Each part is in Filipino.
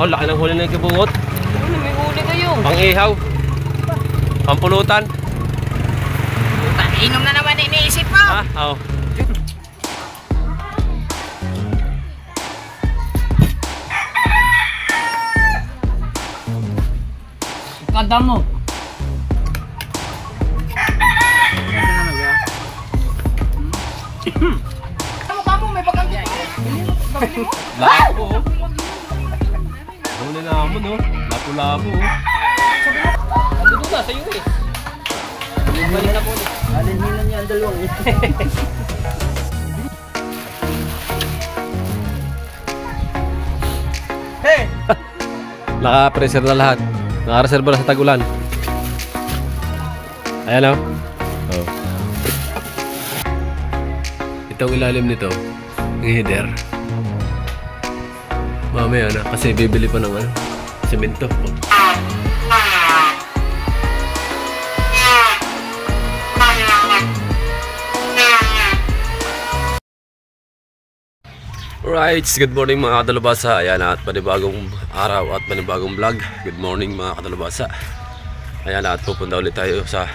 Oh, laki ng huli na yung kibungot. Ano, may huli kayo. Pang-ihaw. Pampulutan. Inom na naman iniisip mo. Ha? Oo. Kada mo. Kamu may bagang Labo. Huli na mo, no? Lapo-labo. Andun na sa'yo eh. Balik na po ulit. Alin-hilan niya ang dalawang eh. Hey! Naka-preser na lahat. Naka-reserve na sa tag-ulan. Ayan o. Oh. Itong ilalim nito, yung header. Mamaya na, kasi bibili pa ng semento. Right, good morning mga kadalubasa. Ayan at panibagong araw at panibagong vlog. Good morning mga kadalubasa. Ayan at pupunta ulit tayo sa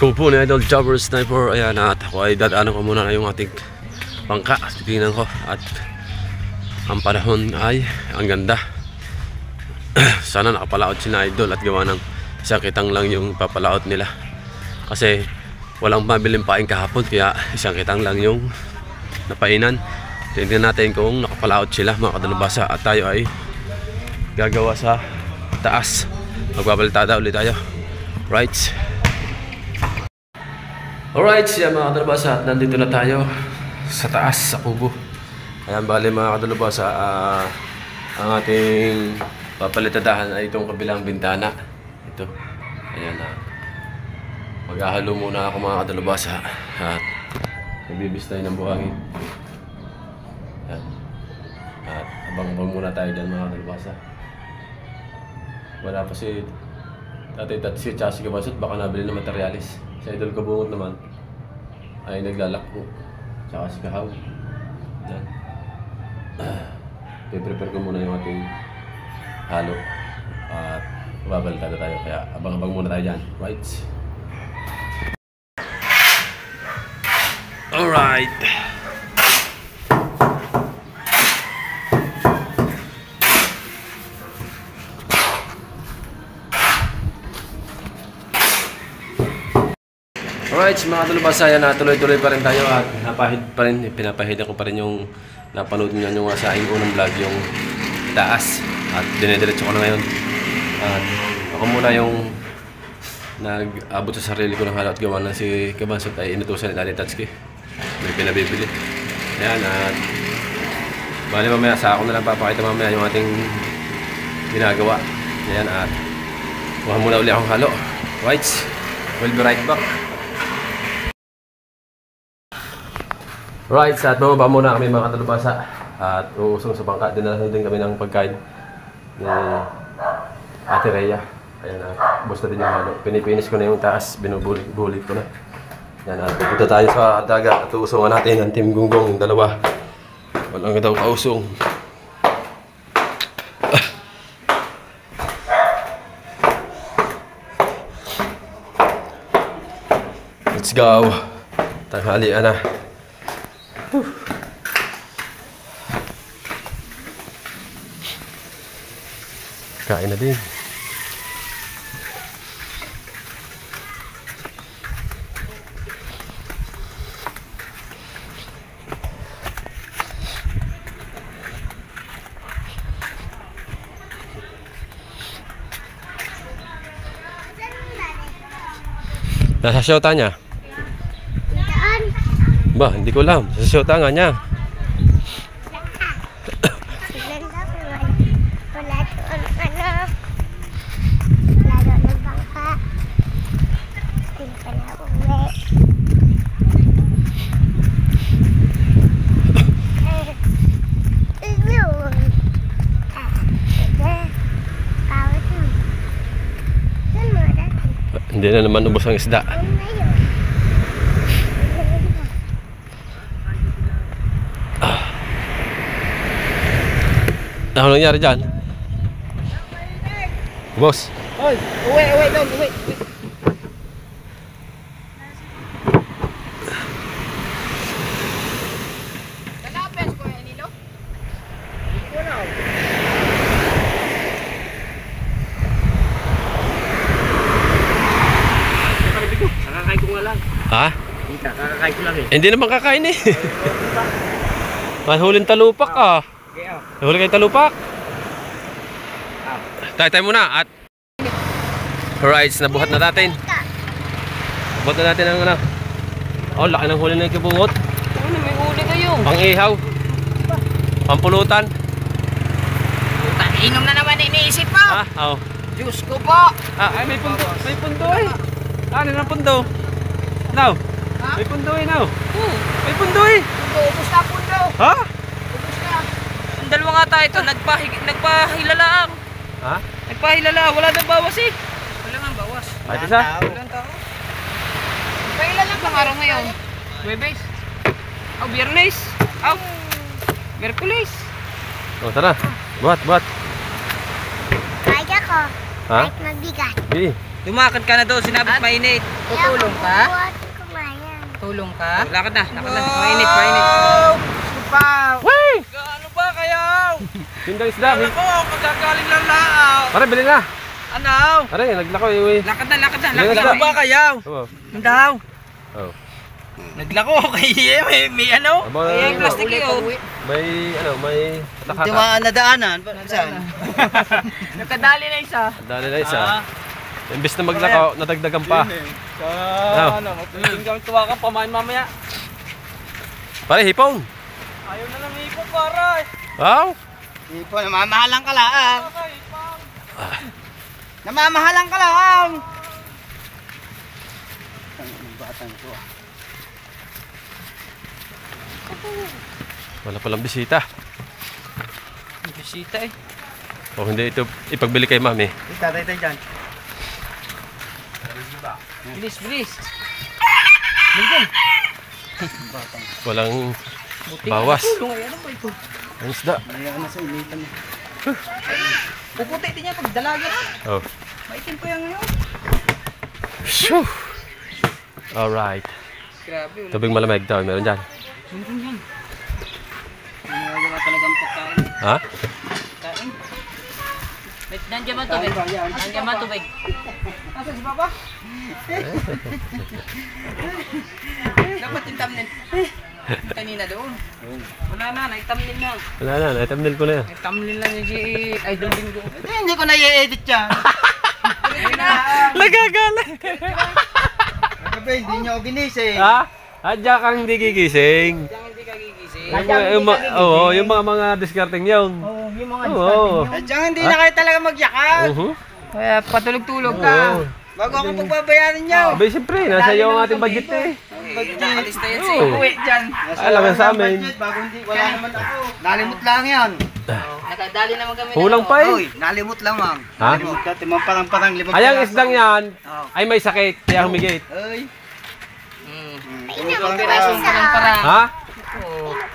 kupo ni Idol Jobber Sniper. Ayan at ako ay dadaanan ko muna na yung ating bangka. Tingnan ko at ang panahon ay ang ganda. Sana nakapalaot si na Idol at gawa ng isang kitang lang yung papalaot nila. Kasi walang mabiling paing kahapon kaya isang kitang lang yung napainan. Tingnan natin kung nakapalaot sila mga kadalubasa at tayo ay gagawa sa taas. Magbabalitada ulit tayo. Right. Alright, siya mga kadalubasa at nandito na tayo sa taas sa kubo. Ayan bali mga kadalubasa, ang ating papalitadahan ay itong kabilang bintana. Ito. Ayan na. Maghahalo muna ako mga kadalubasa at nagbibis tayo ng buhangin. At abang-abang muna tayo dyan mga kadalubasa. Wala pa si Tatay Tatsi at si Kabasot, baka nabili ng materialis. Si Idol Kabungot naman ay naglalakbo. Tsaka si Kahaw. Yan. I-prepare ko muna yung ating halo. At babalitada tayo. Kaya abang-abang muna tayo dyan. Right? Alright. Alright, mga kadalubasa, yan na tuloy-tuloy pa rin tayo at napahid pa rin, pinapahidan ko pa rin yung napanood nyo yung sa aking unang vlog, yung taas at dinediretso ko na ngayon at ako muna yung nag-abot sa sarili ko ng halo at gawa na si Kabansot ay inutusan ni Daddy Tatsuki may pinabibili. Ayan at bali mamaya sa ako na lang papakita mamaya yung ating ginagawa. Ayan at kuha muna uli akong halo. Right, we'll be right back. Right, at bumaba muna kami mga kadalubasa at uusong sa bangka. Dinala din kami ng pagkain ni Ate Rhea. Ayan na, basta din yung halo. Pinipinis ko na yung taas, binubulit ko na. Yan at pupunta tayo sa dagat at uusungan natin ang Team Gunggong, yung dalawa. Walang daw kausong. Let's go. Tanghalian na. Kain na din. Nasa syota niya? Ba, hindi ko alam. Sa syota nga niya. Hindi na naman ubos ang isda. Ano nangyari dyan? Boss. Oy, uwi doon, uwi. Kalapes ko yan, Nilo? Hindi ko na. Nakakain ko nga lang. Ha? Kakakain ko lang eh. Hindi naman kakain eh. Mahulin talupak ah. Nahuli kayong talupak. Tayo muna at alright, nabuhat na natin. Nabuhat na natin ang ano. Oh, laki ng huli na yung kibungot. Ano, may huli kayo. Pang ihaw. Pampulutan. Inom na naman iniisip mo. Ah, oh. Diyos ko po. Ah, ay may pundo. May pundo eh. Ano na pundo? Now. May pundo eh now. May pundo eh. Ubus na pundo. Ha? Ubus na. Ang dalawa nga tayo ito, nagpahilalaang. Ha? Nagpahilala, wala nang bawas eh. Wala nga bawas. Ay, isa. Walang tao. Kailan lang Ang araw ngayon? Huwebes? Oh, Biyernes? Oh, Merkulis? Oh, tara. Buhat. Kaya ko. Ha? Kahit mabigat. Di. Lumakad ka na doon, sinabit mainit. Tutulong ka? Buhat ko kumayan. Tulong ka? Lakad na. Mainit. Supaw. Wey! Ano ba kayo? Tindang isda. Ako, magkagaling lang laaw. Tara, bilhin na. Ano? Tara, naglako eh. Lakad na. Bilhin Ano ba kayo? Oo. Daw. Oh. Naglako kay may ano? Aba, May plastic yun. may katakata. nadaanan. Saan? Nakadali na isa. Dali na isa. Imbes na maglakaw, nadagdagan pa. Matuling kang tuwa ka, pamain mamaya. Pare, hipon. Ayaw na lang ipo, para. Wow. Ipo, namamahalang ka lang. Namamahalang ka lang. Wala palang bisita. Bisita eh. O hindi ito ipagbili kay mami. Tatay tayo dyan. Bilis. Walang bawas. Ano ba ito? Ang isda. Puputi din niya pag dalaga na. Oh. Maitim ko yan ngayon. Shoo. Alright. Grabe. Tubig malamig daw, meron dyan. Yan. Wala talagang pagkain. Ha? Kain. Nandiyan man tubig. Nandiyan man tubig. Nasa si Papa? Dapat yung thumbnail. Kanina doon. Wala na, nai-thumbnail na. Wala na, na-thumbnail ko na yan. Nai-thumbnail lang yung si Idol Bingo. Hindi ko na i-edit yan. Nagagalit. Gabi, hindi niyo ako ginising. Ha? Adya kang hindi gigising. Diyan hindi ka gigising. Yung mga discarding yun. Oo, yung mga Oo. Diyan hindi na kayo talaga magyakan. Kaya patulog-tulog ka. Oo. Bago ako pagbabayaran niyo. Abay, siyempre, nasa iyo ang ating budget eh. Nakalista yan si Oo. Uwi dyan. Alam nga sa amin. Bago hindi, wala naman ako. Nalimot lang yan. Nakadali naman kami. Kulang pa eh. Uy, nalimot lang, ma'am. Ha? Nalimot ka, timang parang limang Ayang piraso. isdang yan Oo. ay may sakit, kaya humigit. Ay. Limang pirasong parang. Ha?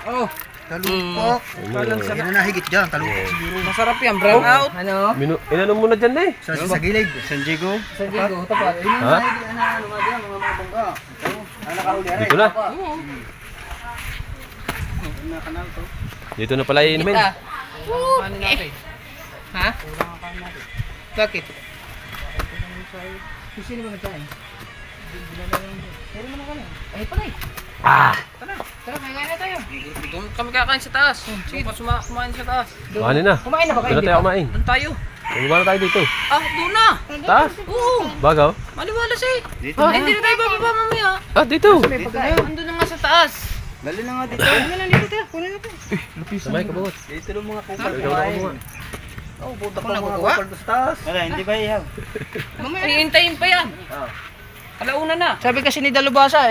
Oh. Talupok. Ano na higit dyan? Talupok siguro. Masarap yan, brown out. Ano? Inano muna dyan eh. Sa gilid. San Diego. Sa Diego, tapat. Ha? Ano mga bangga. Ano nakahuli Dito na. Na kanal to. Dito na pala iinumin. Ano natin? Ha? Bakit? Sino ba nagkain? Ay, panay. Ah! Tara, kaya na tayo. Doon kami kakain sa taas. Sige, kumain sa taas. Kuhanin na. Kumain na ba Doon na tayo kumain. Doon tayo. Bumaba na tayo dito. Ah, doon na. Taas? Oo. Bagaw? Maliwala siya eh. Dito Ay, hindi na tayo bababa mamaya. Ah, dito. Andun na nga sa taas. Dali na nga dito. Kunin na dito tayo. Kunin natin. Sabay ka bugot. Dito ng mga kupal Ikaw na kumuha. Oh, puta Ako na kukuha. sa taas. Wala, hindi ba ihaw? Mamaya, hihintayin pa yan. Alauna na. Sabi kasi ni Dalubasa,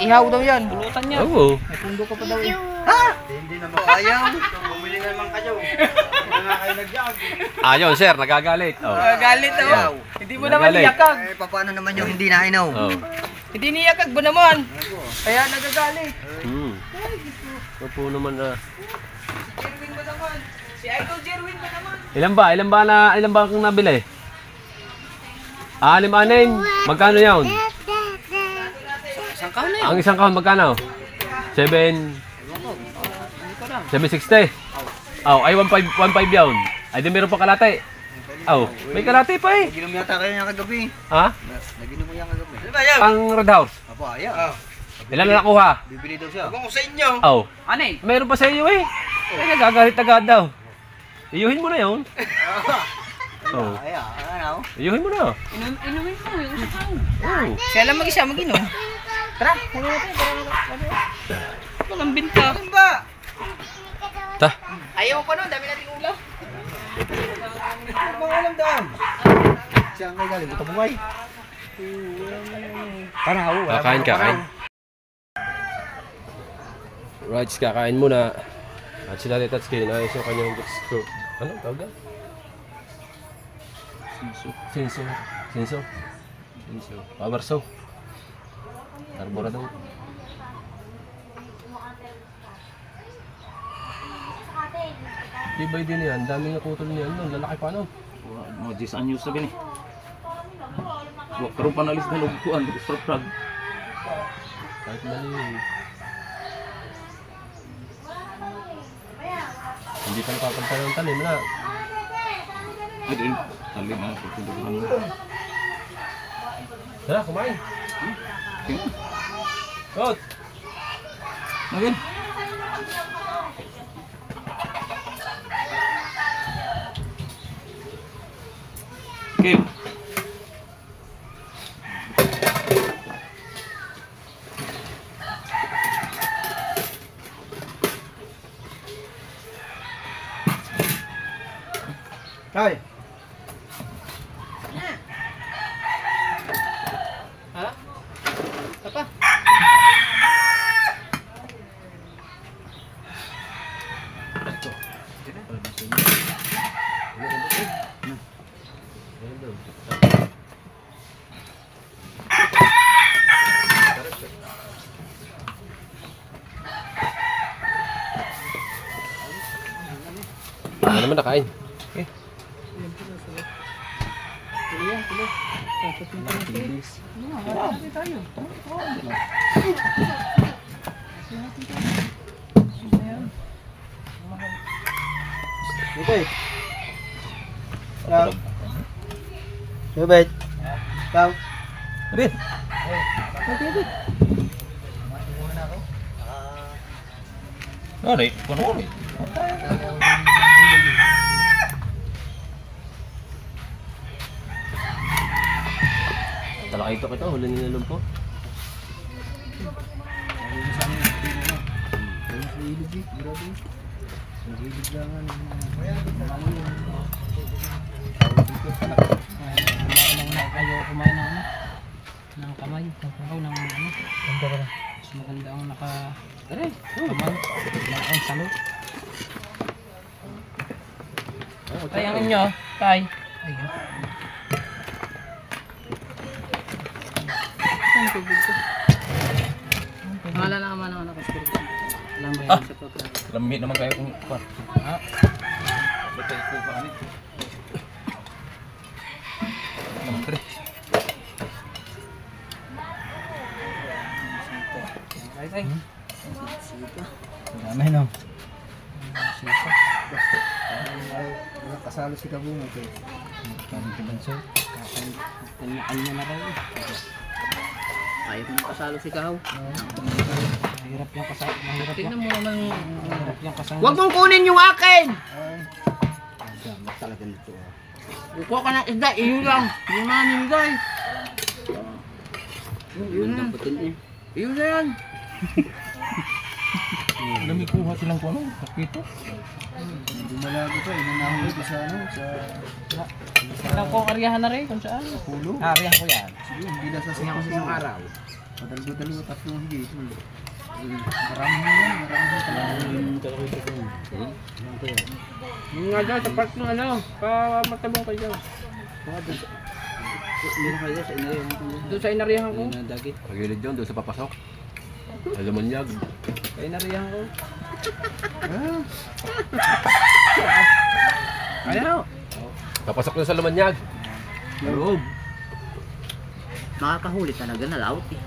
ihaw daw yan. Pulutan niya. Oo. Pundo ka pa daw eh. Hindi naman ayaw. Bumili naman kayo. Hindi na kayo nag-jog. Ayun, sir, nagagalit. Oh. Galit daw. Hindi mo naman Nagalit. niyakag. Eh, paano naman yung hindi na inaw? Oh. Hindi niyakag mo naman. Kaya nagagalit. Opo naman na. Jerwin ba naman? Si Idol Jerwin ba naman? Ilan ba kang nabili? Anim-anim. Magkano yun? Isang kahon na yun. Ang isang kahon magkano? 760. Oh, ay 1.5 yun. Ay di meron pa kalate. Oh, may kalate pa eh. Naginom yata kayo niya kagabi. Ha? Naginom mo yan kagabi. Ano ba Ang Red House. Apo, ayaw. Ilan na nakuha? Bibili daw siya. Ako sa inyo. Oh, Ano eh? meron pa sa iyo eh. Ay nagagalit agad daw. Iyuhin mo na yun. Oh, Ayaw, ano? iyuhin mo na. Inumin mo yung isang kahon. Oh. Siya lang mag-isa mag-inom. Tara, walang binta. Ta. Ayaw ko no, dami nating ulam. Mga alam daan. Siya ang galing, ito buhay. Tanaw. Kakain, kakain. Right, kakain muna. At sila Tita Skin, ayos yung kanyang screw. Ano? Tawag yan? Sinso. Sinso. Sinso. Power saw. Carburador. Tibay din yan. Daming nakutol niyan. Lalaki pa no? Mga 10 anyos na gani. Karoon pa nalis na lugkuan, frag. Kahit mali. Hindi pa nakapagpa ng talim na. Ay, din. Tali na, pagpundukan mo. Tara, kumain. Out. Nagin. Okay. Ay. Ha? Apa? Ano naman nakain? Okay. Lang. Subit. Lang. Rin. Ano eh? Kuno ko eh. Talakay ito kita, huli nilalong po. Ayaw kumain ng ano? Ng kamay, ng kahaw, ng ano? Ganda ba? Mas maganda ang naka... kamay. Ang salo. Tay, ang inyo. Tay. Ayun. Saan tubig ko? Pangalan na naman ang nakaspiro. Alam ba yun sa toto? Lami naman kayo kung kuwan. Ha? Ba't kayo kuwan eh? Naman ka rin. Tay, tay. Dami no. Kasalo si Kabungo ko. Kami si Banso. Kanya na rin. Ayaw mo kasalo si Kahaw. Mahirap yung kasalo. Mahirap Tingnan mo naman. yung kasalo. Huwag mong kunin yung akin! Damat talaga nito. Kukuha ka ng isda, iyo lang. Yung mga nilay. Yun na. Iyo na yan. Lami kuha silang kuwan. Nakito. Hindi malago to. Inanahuli ko sa ano. Sa Alam ko karyahan na rin kung saan. pulo. Karyahan ko yan. Sige, hindi na sa Tingnan ko sa isang araw. Padalgo-dalgo, tatlong higit. Marami mo yan. Marami talaga. Yung nga dyan, sa park ng ano, matabong kayo dyan. Hindi na kayo sa inarihan ko. Doon sa inarihan ko. Dagit. Pagilid yun, doon sa papasok. Sa lumanyag. Sa inarihan ko. Ayaw. Papasok doon sa lumanyag. Loob. Makakahuli talaga na laot eh.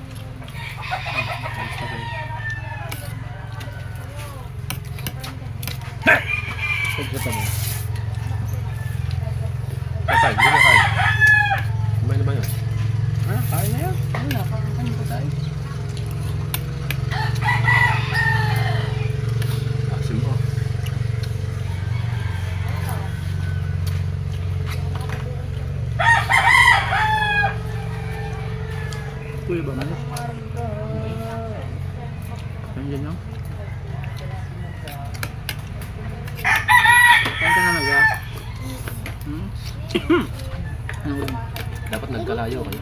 Patay, hindi na kain. Kumain na ba yun? Ha? Kaya na yan. Ano na? Kakain ko tayo. Asim mo. Kuya ba malis? Nandiyan lang. Saan ka na nag Dapat nagkalayo kayo.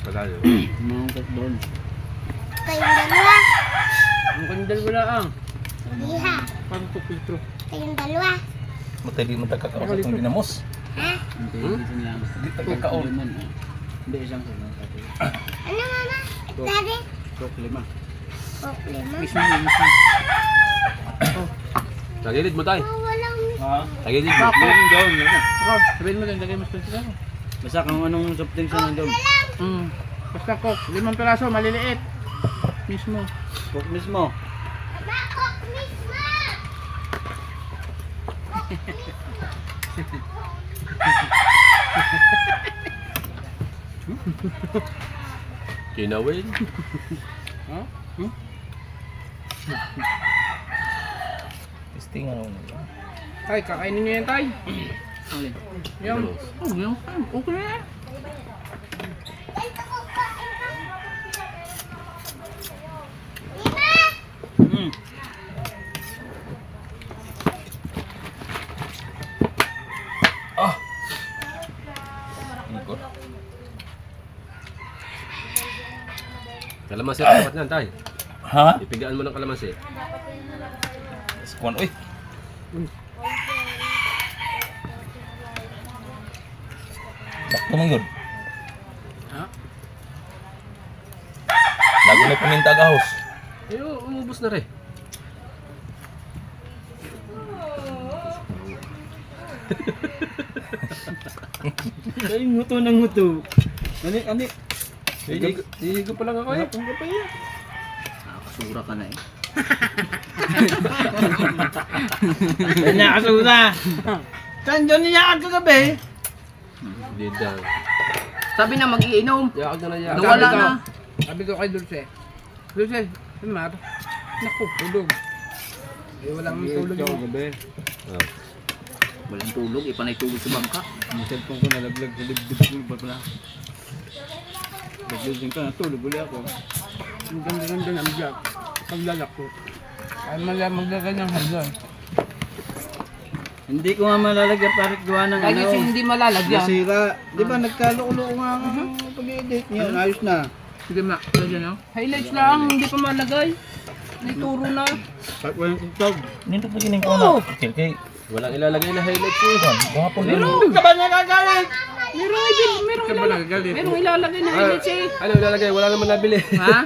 Kalayo. Mangkat doon. Kayong dalawa. Ang kandal wala ang. Hindi ha. Parang to filtro. Kayong dalawa. Matali mo tagkakaon sa itong dinamos. Ha? Hindi, dito niya. Hindi tagkakaon. Hindi, isang sa mga tatay. Ano mama? Daddy? Tok, 5. Oh, lima. Mismo, mismo. Tagilid mo tayo. Oh, walang Ha? Tagilid mo. Bakit? Doon, yun na. Bro, sabihin mo lang, lagay mo sa ako. Basta kung anong soft drinks na nandun. Basta Coke, 5 piraso, maliliit. Mismo. Coke mismo. bakok mismo. Kinawin. Ha? Testing ano. Tay, kakainin nyo yan, Tay. Alin? Yan. Oh, yan. Okay na yan. Hmm. Ikot. Kalamansi dapat niyan tayo. Ha? Ipigaan mo ng kalamansi. Sikuan, uy. Bakto man yun. Ha? Lago na paminta gahos. Pero umubos na rin. Ay, nguto ng nguto. Ani. Hihigo pa lang ako eh. Hapon ka pa yan. Nakakasura ka na eh. Nakakasura! Saan dyan niya kagabi? Hindi daw. Sabi na mag-iinom. Yakag na yan. Nawala na. Sabi ko kay Dulce. Dulce, Mar. Naku, tulog. Eh, walang tulog yung gabi. Oh. Walang tulog, ipanay tulog sa bangka. Yung cellphone ko nalaglag sa libdib ko ba pala. Naglusing ka na, tulog uli ako. Ang ganda-ganda ng jack. Paglalak ko. Ay maglalagay ng hanggang. Hindi ko nga malalagyan parit gawa ng Ay kasi hindi malalagyan. Nasira. Di ba nagkaloko-loko nga ang pag-edit niya. Ayos na. Sige ma, lagyan no? Highlights lang, hindi pa malagay. May turo na. Kahit walang tugtog. Nito pa gining ko na. Okay. Walang ilalagay na highlights eh. Gahapon din. Ka ba nakagalit? Merong ilalagay na highlights eh. Ano ilalagay? Wala naman nabili. Ha?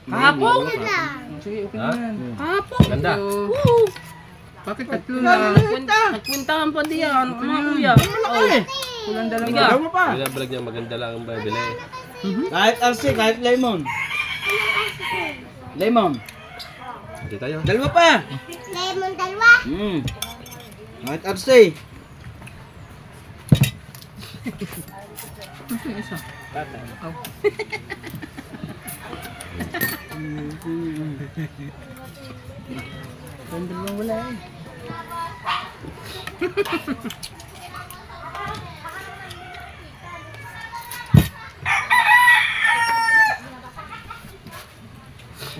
Kahapon? lang. Sige, okay Ha? na yan. Kahapon? Ganda. Oo. Bakit tatlo na? Nagpuntahan pa diyan, mga kuya. Oh. Kulang dalawa. Dalawa pa. Binabalag niya maganda lang ang bibili. Kahit RC, kahit lemon. Lemon. Hindi tayo. Dalawa pa. Lemon dalawa. Kahit RC. Ito yung isa. Ang dalawang wala eh.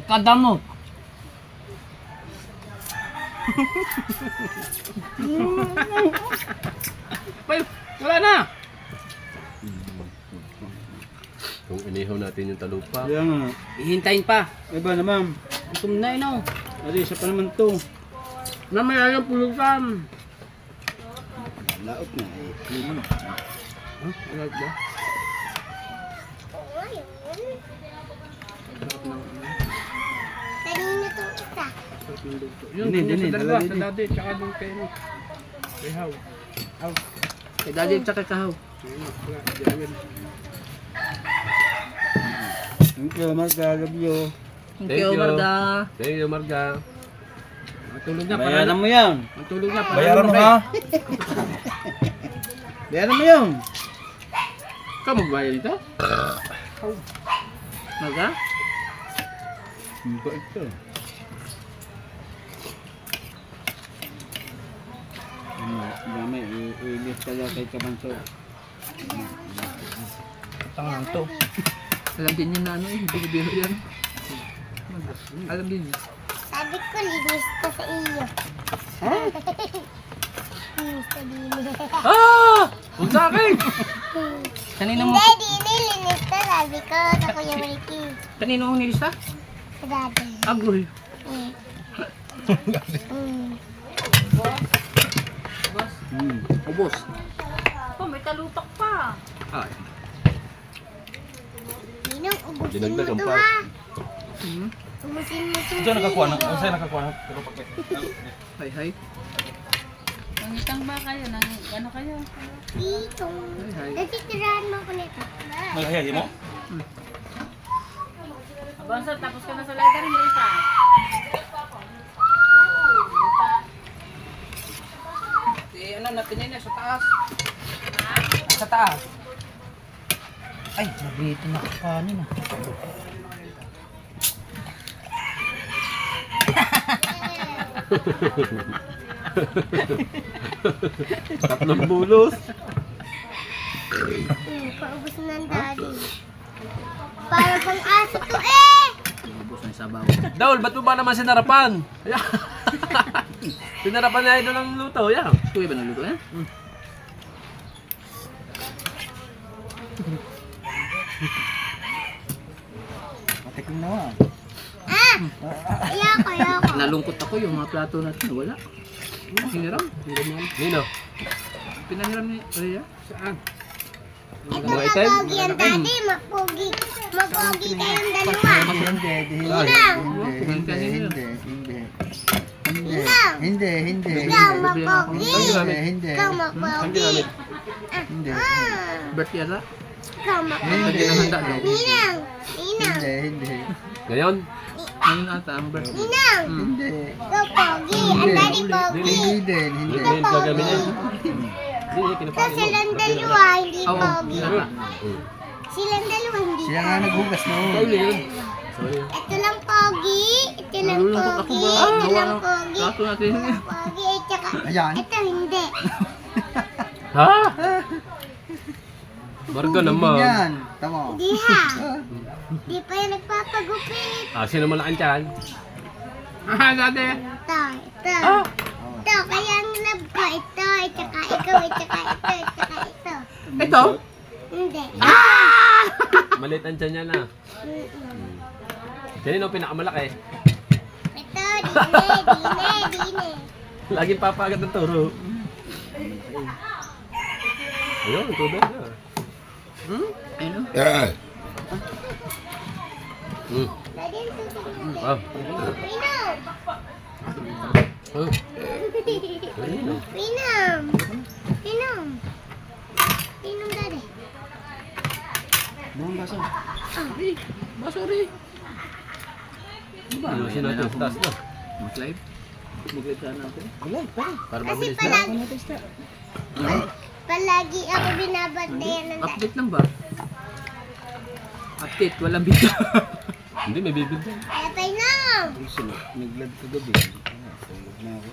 Kadamo. Wala na. Kung inihaw natin yung talupa. Kaya nga. Ihintayin pa. Iba naman. Gutom na yun oh. Adi, isa pa naman to. Namaya yung pulutan. Laot na eh. Lemon. Wala ba? Oo, yun. Kanina itong isa. Yun, Hindi, yun hindi, sa dalawa, dalawa sa din. dati, tsaka doon kay Haw. Kay daddy at saka kahaw. Thank you, Marga. Love you. Thank you, Marga. Thank you, Marga. Matulog na para. Bayaran mo yan. Matulog na para. Bayaran mo ha. Bayaran mo yan. Ikaw magbayad nito? Marga? Hindi ito. Dami, i-list ka lang kay Kabanso. Tangang to. Alam din niya na ano eh. Hindi biro yan. Alam din niya. Sabi ko, linis ko sa iyo. Linis ko din. Ah! Huwag sa akin! Kanino mo? Hindi, linis ko. Sabi ko, sa Kuya Ricky. Kanino mo nilista? Sa dati. Agoy. Mm. Ubos. Oh, may talupak pa. Ay. Ninong, ubusin mo Dinagdagan to pa. ha. Hmm. Ubusin mo to. Diyan nakakuha ng, saan nakakuha ng, pero pag Hay hay. Nangitang ba kayo? Ano kayo? Dito. Hay hay. Natitirahan mo ko nito. malahiyay mo? Abangsa, tapos ka na sa letter, hindi pa. Ano natin yun sa taas. Sa taas. Ay, nabito na kanin ah. Tatlong bulos. Paubos na ang daddy. Para bang aso to eh. Ubos na yung sabaw. Daul, ba't mo ba naman sinarapan? Ayan. Sinarapan na ito ng luto, yan. Kuya ba naluto yan? Matikim naman. Ah! Ayoko. Nalungkot ako yung mga plato natin. Wala. Hiniram. Nino? Pinahiram ni Rhea. Saan? Ito Mga item? mapogi ang daddy. Mapogi. Mapogi tayong dalawa. Ninang. Hindi. Ikaw mapogi. Hindi. Ikaw mapogi. Hindi. Birthday ata? Ikaw mapogi. Birthday ng handa daw. Ninang. Ninang. Hindi. Ngayon? Ngayon ata ang birthday. Ninang. Hindi. Ikaw pogi. Ang daddy pogi. Hindi din. Hindi Hindi. ito gagawin yan. Hindi, Ito kinapagin mo. silang dalawa. Hindi Oo. pogi. Ata. Silang dalawa hindi Siya nga naghugas noon. Sorry yun. Sorry. Ito lang pogi. Ito lang Nalulungkot ako pogi. ba? Ito Gawa lang ng pogi. plato natin. Pogi. At saka Ayan. ito hindi. Ha? Marga naman. Yan. Tama. Hindi ha. Di pa yan nagpapagupit. Ah, sino malaking tiyan? Ah, dati. Ito. Ito. Kaya ang love ko. Ito. At saka ikaw. At saka ito. At saka ito. Ito? Hindi. Maliit ang tiyan niya na. Kanino pinakamalaki? Ito. Dine. Laging papagat ng turo. Ayun, tudo na. Ano? Daddy, ang susunod natin. Ah. Pinam. Oh. Pinam. Pinam, daddy. Buong baso. Basuri. Diba? Ayusin natin. Taas na. Mag-live? Mag-live sana natin. Para Kasi mabilis na. palagi ako binabantayan ng daddy. Update lang ba? Update, walang video. Hindi, may bibig din. Kaya Pinam. Nag-vlog kagabi. Tulog na ako.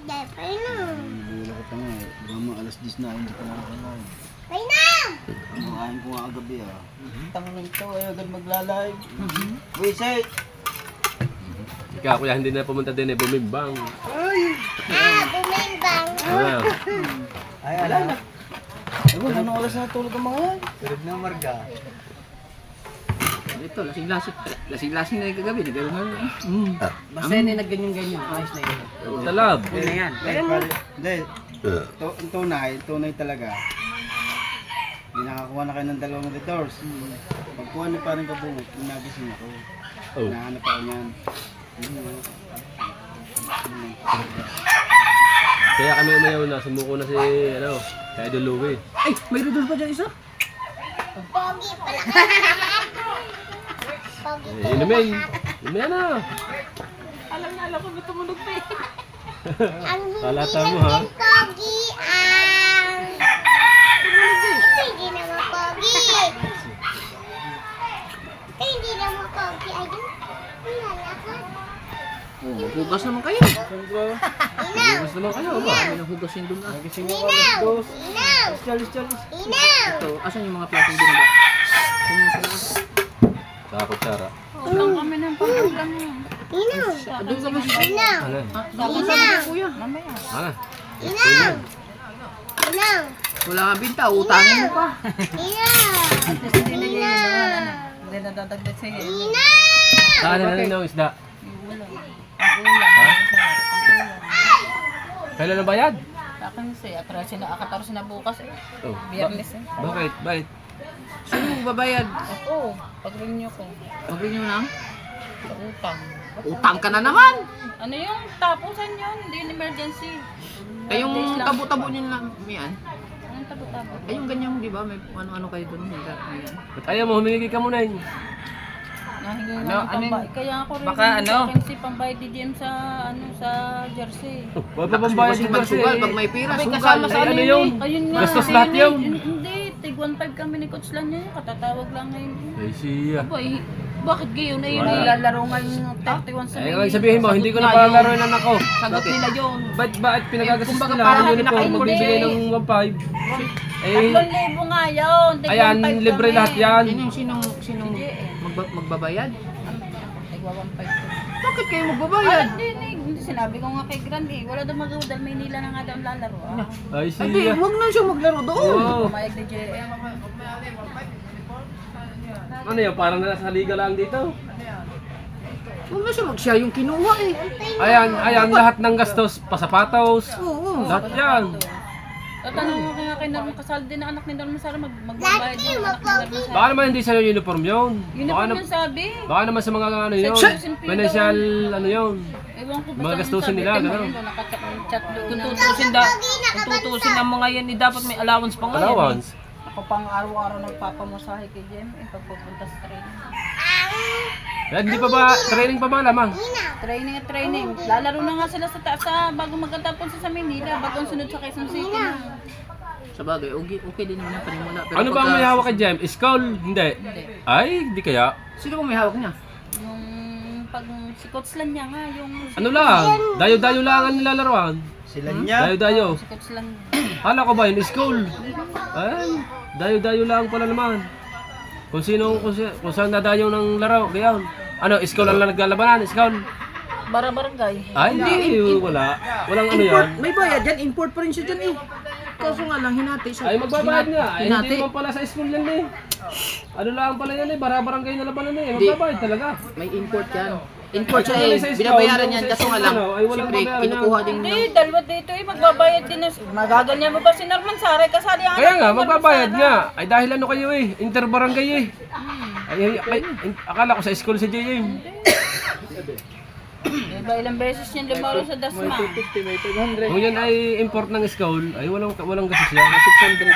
Kaya Pinam. Nabula ko pa nga. Baka alas 10 na. Hindi pa nakakalain. Pinam. Kumakain ko nga kagabi ah. Tangan ito ay agad magla-live. Wisit! Ikaw, kuya, hindi na pumunta din eh. Bumimbang. Bumimbang. Ah. Ay, ala. Ewan, anong oras na tulog ang mga yan? Tulog na Marga. Ito, lasing-lasing na yung kagabi. Nagkaroon na. Basta yun ay nagganyan-ganyan. Ayos na yun. Talab. Ano yan? Hindi. Ang tunay talaga. Hindi nakakuha na kayo ng dalawang redors. Pagkuha na parang kabungot, nagising ako. Oh. Nahanap ako niyan. Kaya kami umayaw na, sumuko na si, ano, si Idol Louie. Ay, may ridol pa dyan isa. Pogi pala. Pogi Eh, inumin. Inumin na. Alam ko may tumunog pa eh. Ang hindi Kalata mo, lang ha? yan pogi ang... Hindi naman pogi. Hindi naman pogi. Ayun. Lalakad. Hugas naman kayo. Inaw. Gusto naman kayo ba? May nahugas yun doon. Nagising ako Inaw. alas 2. Inaw. Chalis. Inaw. Ito, asan yung mga platong binaba? Sa kutsara. Utang kami ng pang-ulam mo. Inaw. Doon ka ba siya? Inaw. Ano? Inaw. Kuya. Mamaya. Ano? Inaw. Inaw. Wala nga binta, utangin mo pa. Inaw. Hindi na yun naman. Hindi na dadagdag sa'yo. Inaw. Saan na rin ng isda? Pang-ulam. Kailan na bayad? Akin siya. 14 na bukas eh. Oh. Biyernes eh. Bakit? Bakit? Sino magbabayad? Ako, pag-renew ko. Mag-renew lang? Sa utang. Utang ka na naman! Ano yung tapusan yun? Hindi yung emergency. Ay, yung Days lang. tabo-tabo nyo lang yan. Anong tabo-tabo? Ay, yung ganyan, di ba? May ano-ano kayo doon. Yan. Ba't ayaw mo? Humingi ka muna yun. Nahingi Ano, nga ng ano pambayad. Kaya ako rin baka ano? vacancy pambayad di GM sa sa jersey. Huwag pa pang bayad Kasi dito magsugal, kasi. pag may pira, May sugal. kasama sa Ay, ano ano yun yun? eh. Ayun nga. Gastos ayun lahat eh. yun. Hindi, tig 1.5 kami ni Coach lang niya. Katatawag lang ngayon. Ay siya. Boy, bakit gayon na yun? Wala. Nilalaro ngayon 31 sa Ay, ang sabihin mo, hindi ko na palalaro yung anak ko. Sagot nila yun. Bakit pinagagastos kumbaga nila parang ang uniform, pinaka-import magbibigay eh. ng 1.5? Eh, 3,000 nga yun. Tig ayan, 1.5 libre kami. lahat yan. Sinong magbabayad? Tigwa 1.5 ko. Bakit kayo Ah, magbabayad? hindi, sinabi ko nga kay Grand eh. Wala daw magawa dahil Maynila na nga daw ang lalaro. Ay Hindi, siya. huwag na siya maglaro doon. Oo. Pumayag ni JM. Ano yun, parang nasa liga lang dito. Huwag na siya siya yung kinuha eh. Ayan, lahat ng gastos, pasapatos, Oo. lahat yan. Tatanong ko nga kay Norman Casal din na anak ni Norman Sara magbabayad yung anak ni Norman Sara. Baka naman hindi sa'yo uniform yun. Uniform yung sabi. Baka naman sa mga ano yun, Section P financial ano yun. Ewan ko ba Mga saan gastusin sabi. nila, Tingnan gano'n. mo yun, nakachat doon. Kung na- tutusin na mga yan, dapat may allowance pa nga yan. Allowance. Ako pang araw-araw nagpapamasahe kay Jem pagpupunta sa training. Eh, hindi pa ba, training pa ba lamang? Training at training. Lalaro na nga sila sa bago magkatapon sa Manila, bagong sunod sa Quezon City na. Sa bagay, okay din naman ang panimula. Pero Ano ba ang may hawak kay Jem? Skull? Hindi. Hindi. Ay, hindi kaya. Sino ba may hawak niya? Yung pag si Coach lang niya nga, yung Ano lang, dayo-dayo lang ang nilalaroan. Sila niya. Dayo-dayo. si Coach lang. Hala ko ba yun, school? Ay, dayo-dayo lang pala naman. Kung saan nadayo ng laro, kaya ano, school lang naglalabanan, school. Bara-barangay. Ay, hindi, wala. Walang ano yan. May bayad yan, import pa rin siya dyan eh. Kaso nga lang, hinati siya. Ay, magbabayad nga. Ay, Hinati. hindi naman pala sa school yan eh. Ano lang pala yan eh, bara-barangay na labanan eh. Magbabayad talaga. May import yan. Import siya Ay, eh. sa school, Binabayaran yan. sa Kaso nga school, lang, ano, ay, walang siyempre, babayaran kinukuha din Hindi, ng... dalawa dito eh, magbabayad din na. Magaganyan mo ba si Norman Sara? Kasali ang Kaya anak nga, ni Norman magbabayad Sara. nga. Ay, dahil ano kayo eh, interbarangay eh. Ay, akala ko sa school si JM. Diba, ilang beses niyan lumaro sa Dasma. Kung yan ay import ng school, ay walang gastos yan. 600.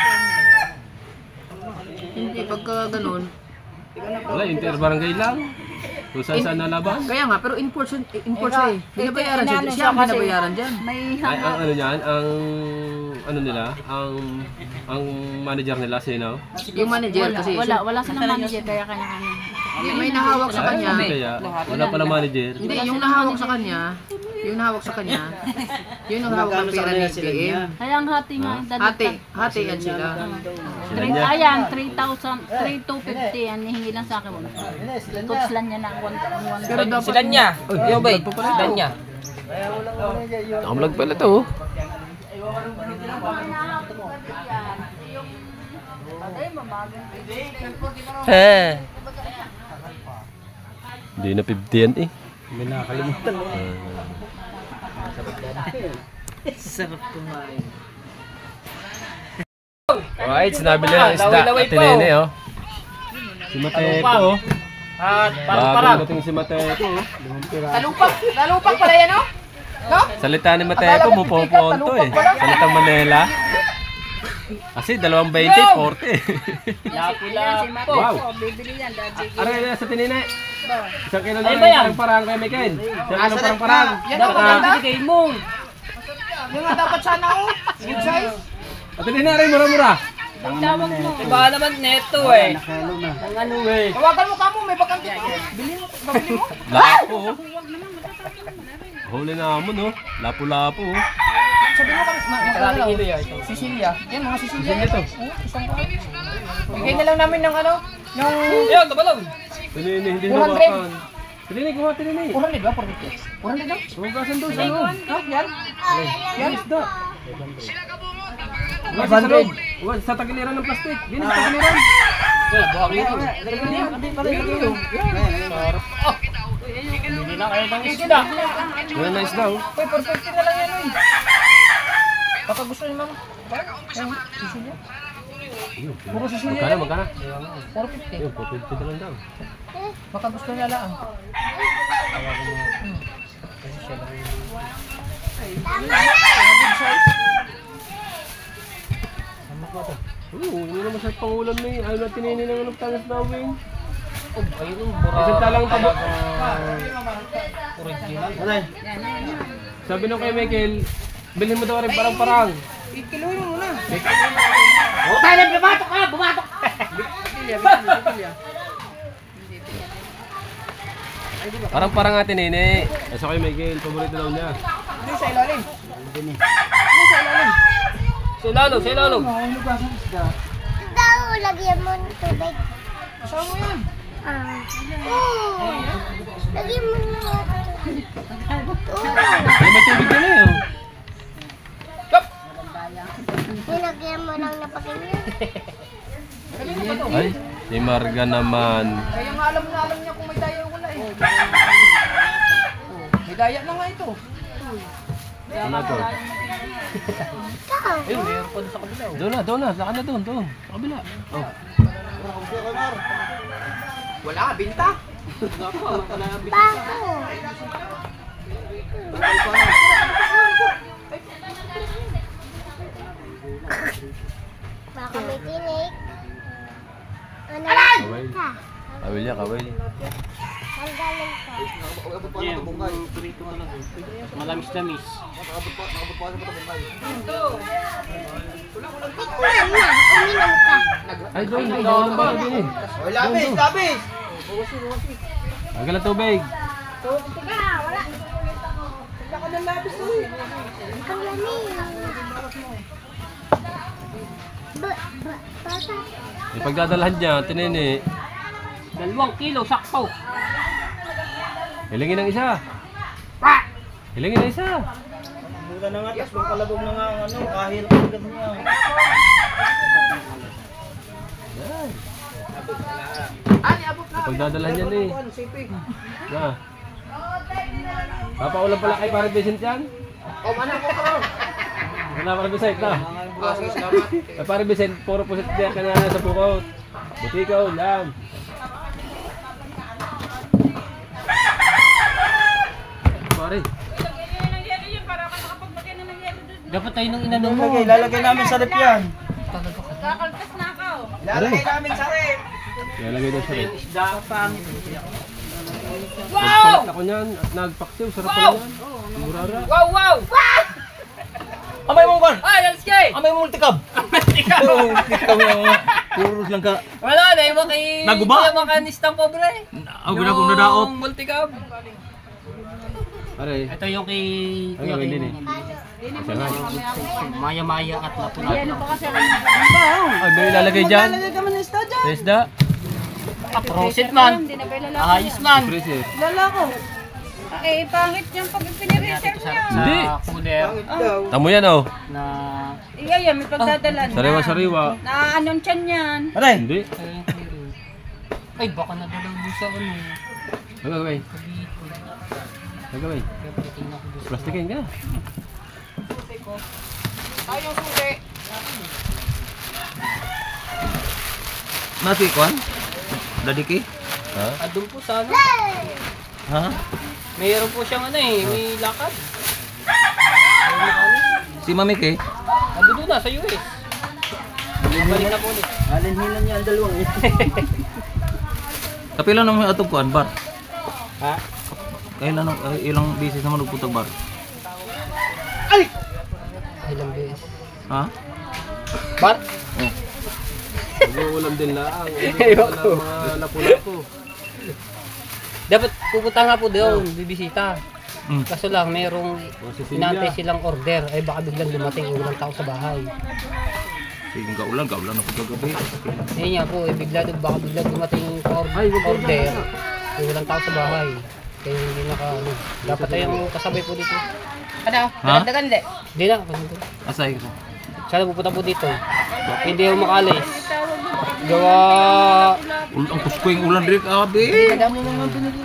Hindi, pagka ganun. Wala, interbarangay lang. Kung saan nalaban. Kaya nga, pero import siya eh. Binabayaran siya. Siya ang binabayaran dyan. May Ay, ang ano niyan, ang ano nila, ang manager nila, sino? Yung manager kasi. wala sa manager kaya kanya-kanya. May nahawak sa kanya. Ay, kaya, wala pala manager. Hindi, yung nahawak sa kanya. Yung nahawak sa kanya. Yun ang hawak ng pera ni JM. Kaya ang hati nga, Hati yan sila. Sila niya. Ayan, 3,250 yan, hihingi lang sa akin. Coach lang niya na 1. Pero dapat... Sila niya. Yo, bay. Sila niya. Nakablog pala to. Oh. Hindi na 50 yan eh. Hindi nakakalimutan. Sarap kumain. Alright, sinabi nila ng isda. Laway-laway At tinene oh. Si Matepo oh. At Bagong dating si Matepo oh. Talupang pala yan, oh? Salita ni Mateo, mupopoon to eh. Salitang Manila. Kasi 2.20, 40. Lapu-lapu. Wow. Bibili yan, Daddy. Aray na sa tinine. Isang kilo Ay, na ba yan? parang kay Mikael. Isang kilo parang. Dapat ang binigay mo. Yung nga dapat sana oh. Good size. At tinine rin, mura-mura. Tawag mo. Iba naman neto eh. Nakalo na. Ang ano eh. Tawagan mo kamo, may bakante pa. Bilhin mo, babili mo. Lapo. Huli na mo no. Lapu-lapu. Sabi mo kami, Kalating kilo yan. Sicilia. Yan, mga Sicilia. Saan ito? Isang ka. Bigay na lang namin ng ano, ng Ayun, tabalong. Tinine, hindi 400. hawakan. Tinine, kuha tinine. 400 ba? 400. 400 lang? Hugasan doon sa ano. Ha? Yan? Yan isda. 500. Huwag sa tagiliran ng plastic. Dinis sa tagiliran. Buhak nito. Hindi na kayo ng isda. Yan na isda oh. Uy, perfect na lang yan uy. Baka gusto niyo ma'am. Yan, Sicilia. Puro Sicilia Magkano, yan. magkano? 450. Yun, 450 na lang daw. Baka gusto niya lang. Oo, hindi naman siya pangulam na yun. Ayaw na tininin ng anong talas dawin. Ayun, Isang talang tabo. original. Sabi nung kay Michael, bilhin mo daw rin parang-parang. Ikiluin mo muna. Parang-parang nga tinini. Kasi kay Michael, paborito daw niya. Hindi sa ilalim. Sa ilalong. Daw, lagyan mo ng tubig. Kasama mo yan. Oo. Lagyan mo ng tubig. Ay, may tubig ka na yun. Nilagyan mo lang na pagganyan. Ay, si Marga naman. Kaya nga alam niya kung may daya o wala eh. May daya na nga ito. Ano to? Ikaw. Ayun, mayroon pa sa kabila. Doon na. Saka na doon. Sa kabila. Oh. Wala, binta. Bago. Baka may tinig. Ano Kawil. ka? Kawil niya, kawil. Ang galing ka. Malamis-lamis. Tikman na. Uminom ka. Ay, doon ang baka din eh. Labis. Ang galang tubig. Tiga, wala. Baka ng labis uy. Ang lamig. Bata. Ipagdadalhan niya, tinini. 2 kilo, sakto. Hilingin ang isa. Hilingin ang isa. Buta na nga, tapos magkalabog na nga ang ano, kahil ang ganda niya. Ipagdadalhan niya eh. Na. Papaulam pala kay Pare Vicent yan? Wala Pare Vicent na. Ay Pare Vicent, puro pusit niya kanana sa bukod. Buti ka ulam. Pare. Dapat tayo nung inanong mo. Lalagay namin sa rep yan. Kakalkas na ako. Lalagay namin sa rep. Lalagay daw siya rin. Isda. Wow! Ako niyan, nagpaksiw, sarap pala yan. Murara. Wow! Amay mong kwan. Ay, let's go! Amay mong multikab. Multikab yung puros lang ka. Wala, dahil mo kay... Naguba? Kaya makanistang pobre. Ako na kung nadaot. Yung multicab. Pare. Ito yung kay... Ang gawin din eh. Maya-maya at lapu-lapu. Ano pa kasi Ay, may ilalagay dyan. Lalagay ka man ng isda dyan. Sa isda. Prosit man. hindi na ba lalaki? Ayos man. Freezer. Lala ko. Eh, pangit yung pag pinireserve niya. Hindi. Sa cooler Tamo yan oh. na... Iya, may pagdadalan na. Sariwa-sariwa. Na anong tiyan yan? Aray. Hindi. Ay, baka nadalaw doon sa ano. Ang gagawin. Ang gagawin. Plastikin ka. Ayaw susi. Nasi kwan? Dadiki? Ha? Andun po sa ano. Ha? Mayroon po siyang ano eh, may lakad. Si Mami Kay. Nandun na sa US. Balik na po ulit. Alinhinan niya ang dalawang eh. Kapila naman atong kuan bar. Ha? Kailan ilang beses naman nagpunta bar? Ilang beses. Ha? Bar? Ulam din lang. Ewan ko. Mga lapu-lapu. Dapat pupunta nga po doon, bibisita. Mm. Kaso lang, merong inantay silang order. Ay baka biglang dumating yung walang tao sa bahay. Sige, gaulan na po kagabi. Ayun nga po, baka biglang dumating yung order. Yung walang tao sa bahay. Kaya hindi ano. Dapat tayong kasabay po dito. Ano? Ha? Dagan di. Hindi na. Asay ko. Sana pupunta po dito. Hindi ako makalis. Gawa... Ang kusko yung ulan rin kagabi. Dami mo naman pinili.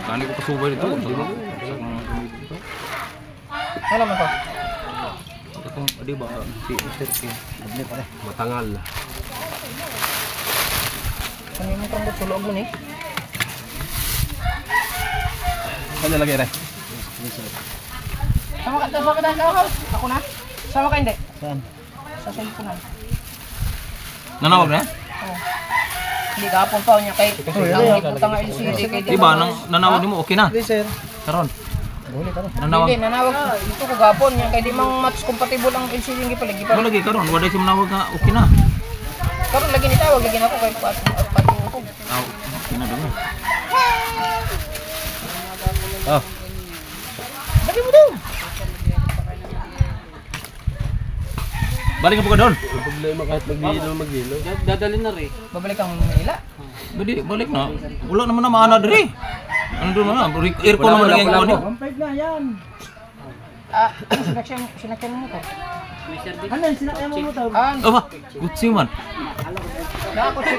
Kani ko kasubay dito. Ano mo to? Itong, di ba, si Mr. K. Matangal. Ano yung trambot sa loob mo ni? Ano lagay rin? Sama ka na ako. Ako na? Sama ka hindi? Saan? Sa cellphone. Nanawag na? Hindi kahapon pa niya kay ang puta nga LCD kay Di ba, nanawag mo, okay na? Hindi sir. Karon. Nanawag. Hindi nanawag ito ko gapon niya kay di mang match compatible ang LCD ngi palagi Ano lagi karon? Wala siya manawag nga, okay na. karon lagi ni tawag lagi nako kay pati ko. Okay na daw. Oh. Dali mo daw. Balik ka po ka doon. Ang problema kahit maghilo. Dadalhin na rin. Babalik ang Manila. Balik na. Wala naman na maana diri. Ano doon na? Aircon naman lagi ko ni. 1.5 na yan. Sinakyan mo to. Ano yung sinakyan mo motor? Aba, kutsi man. Ako si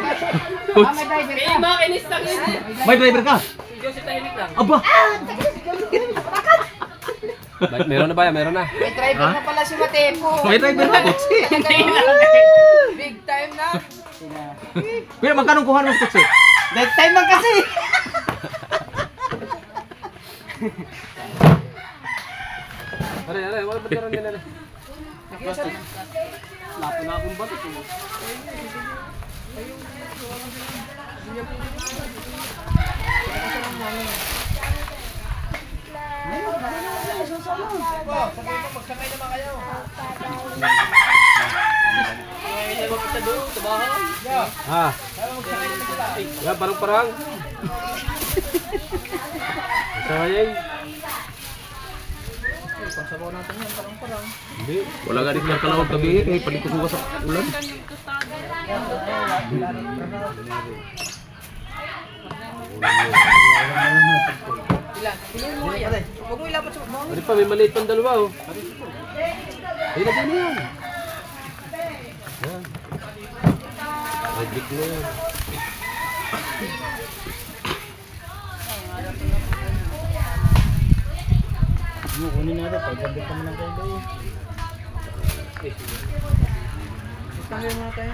may driver ka. Makinis lang yun. May driver ka? Diyos si tahimik lang. Aba, Meron na ba yan? Meron na. May driver na pala si Matepo. may driver ka kutsi. Big time na. Pero magkano kuha mo sa kutsi? Dead time man kasi. Wala ba meron din na? Ha? Yan, parang-parang. Sayang. Hindi. Wala nga rin kalawag gabi kay palikusuwa sa ulan. Huwag mo ilapot sa mga. Ano pa, may maliit pang dalawa oh. Ay, lagyan mo yan. Yan. Ay, break na yan. Kunin natin. Pagkabit kami ng kayo. Tanggalin mo na tayo.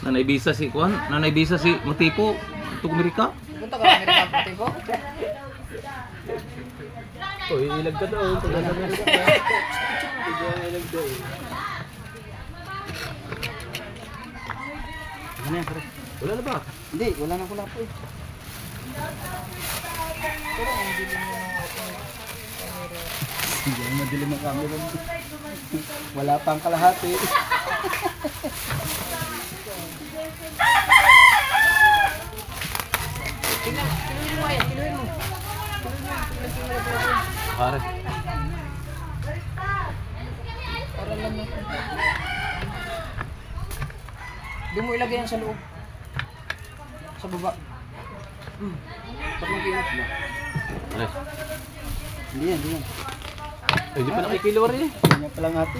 Nanay bisa si Kuan, nanay bisa si Matipo, tug Amerika. Punta ka kami ng Matepo. Oh, ilag ka daw. Ilag daw. Ano yan pare? Wala na ba? Hindi, wala na kula po eh. Hindi ang madilim ang camera mo. Wala pang kalahati. Pare. Di mo ilagay yan sa loob. Sa baba. Pag mag-iingat mo. Ano? Hindi yan, hindi yan. Ay, hindi pa nakikilo rin eh. Hindi niya palang ate.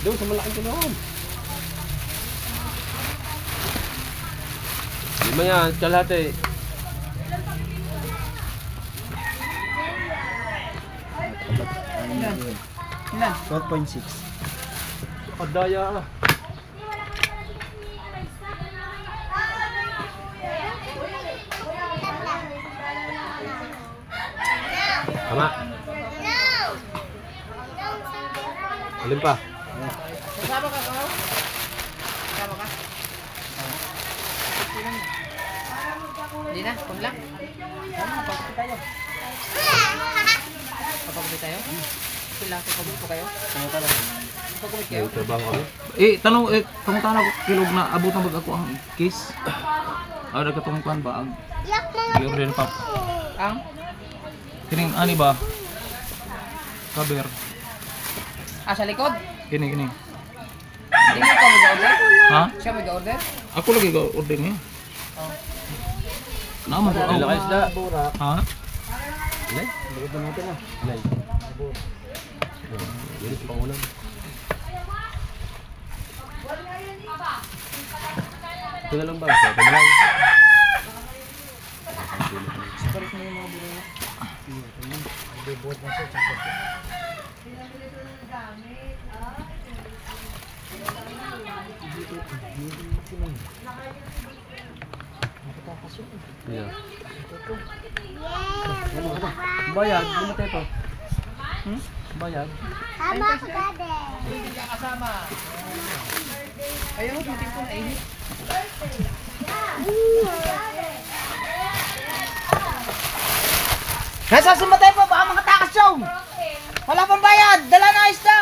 Doon sa malaking kilohan. Lima yan, kalahati. Ilan? 12.6. Padaya. Tama. Alin pa? Kasama ka ko? Kasama ka? Hindi na, kung lang. Papagpapit tayo. Papagpapit tayo? Sila, papagpapit po kayo? Papagpapit kayo? Trabaho kami. Tanong, tungtana ko kilog na abot na mag ako ang case. Nagkatungkuan ba ang Yak mga i-order pa? Ang? Kining ani ba? Cover. Sa likod? Kini. Hindi mo ka mag-order? Ha? Siya mag-order? Ako lagi ga order niya. Naman ko. Ilan kayo isda? Ha? Alay? Alay? Bilis pang ulam. Ito na lang ba? Ito na lang. Yeah. Bayad, bumatay to. Bayad. Haba ko dade. Hindi ka kasama. Ayaw, hindi ko na init. Nasa sumatay po, baka mga takas yung! Wala pang bayad! Dala na isda!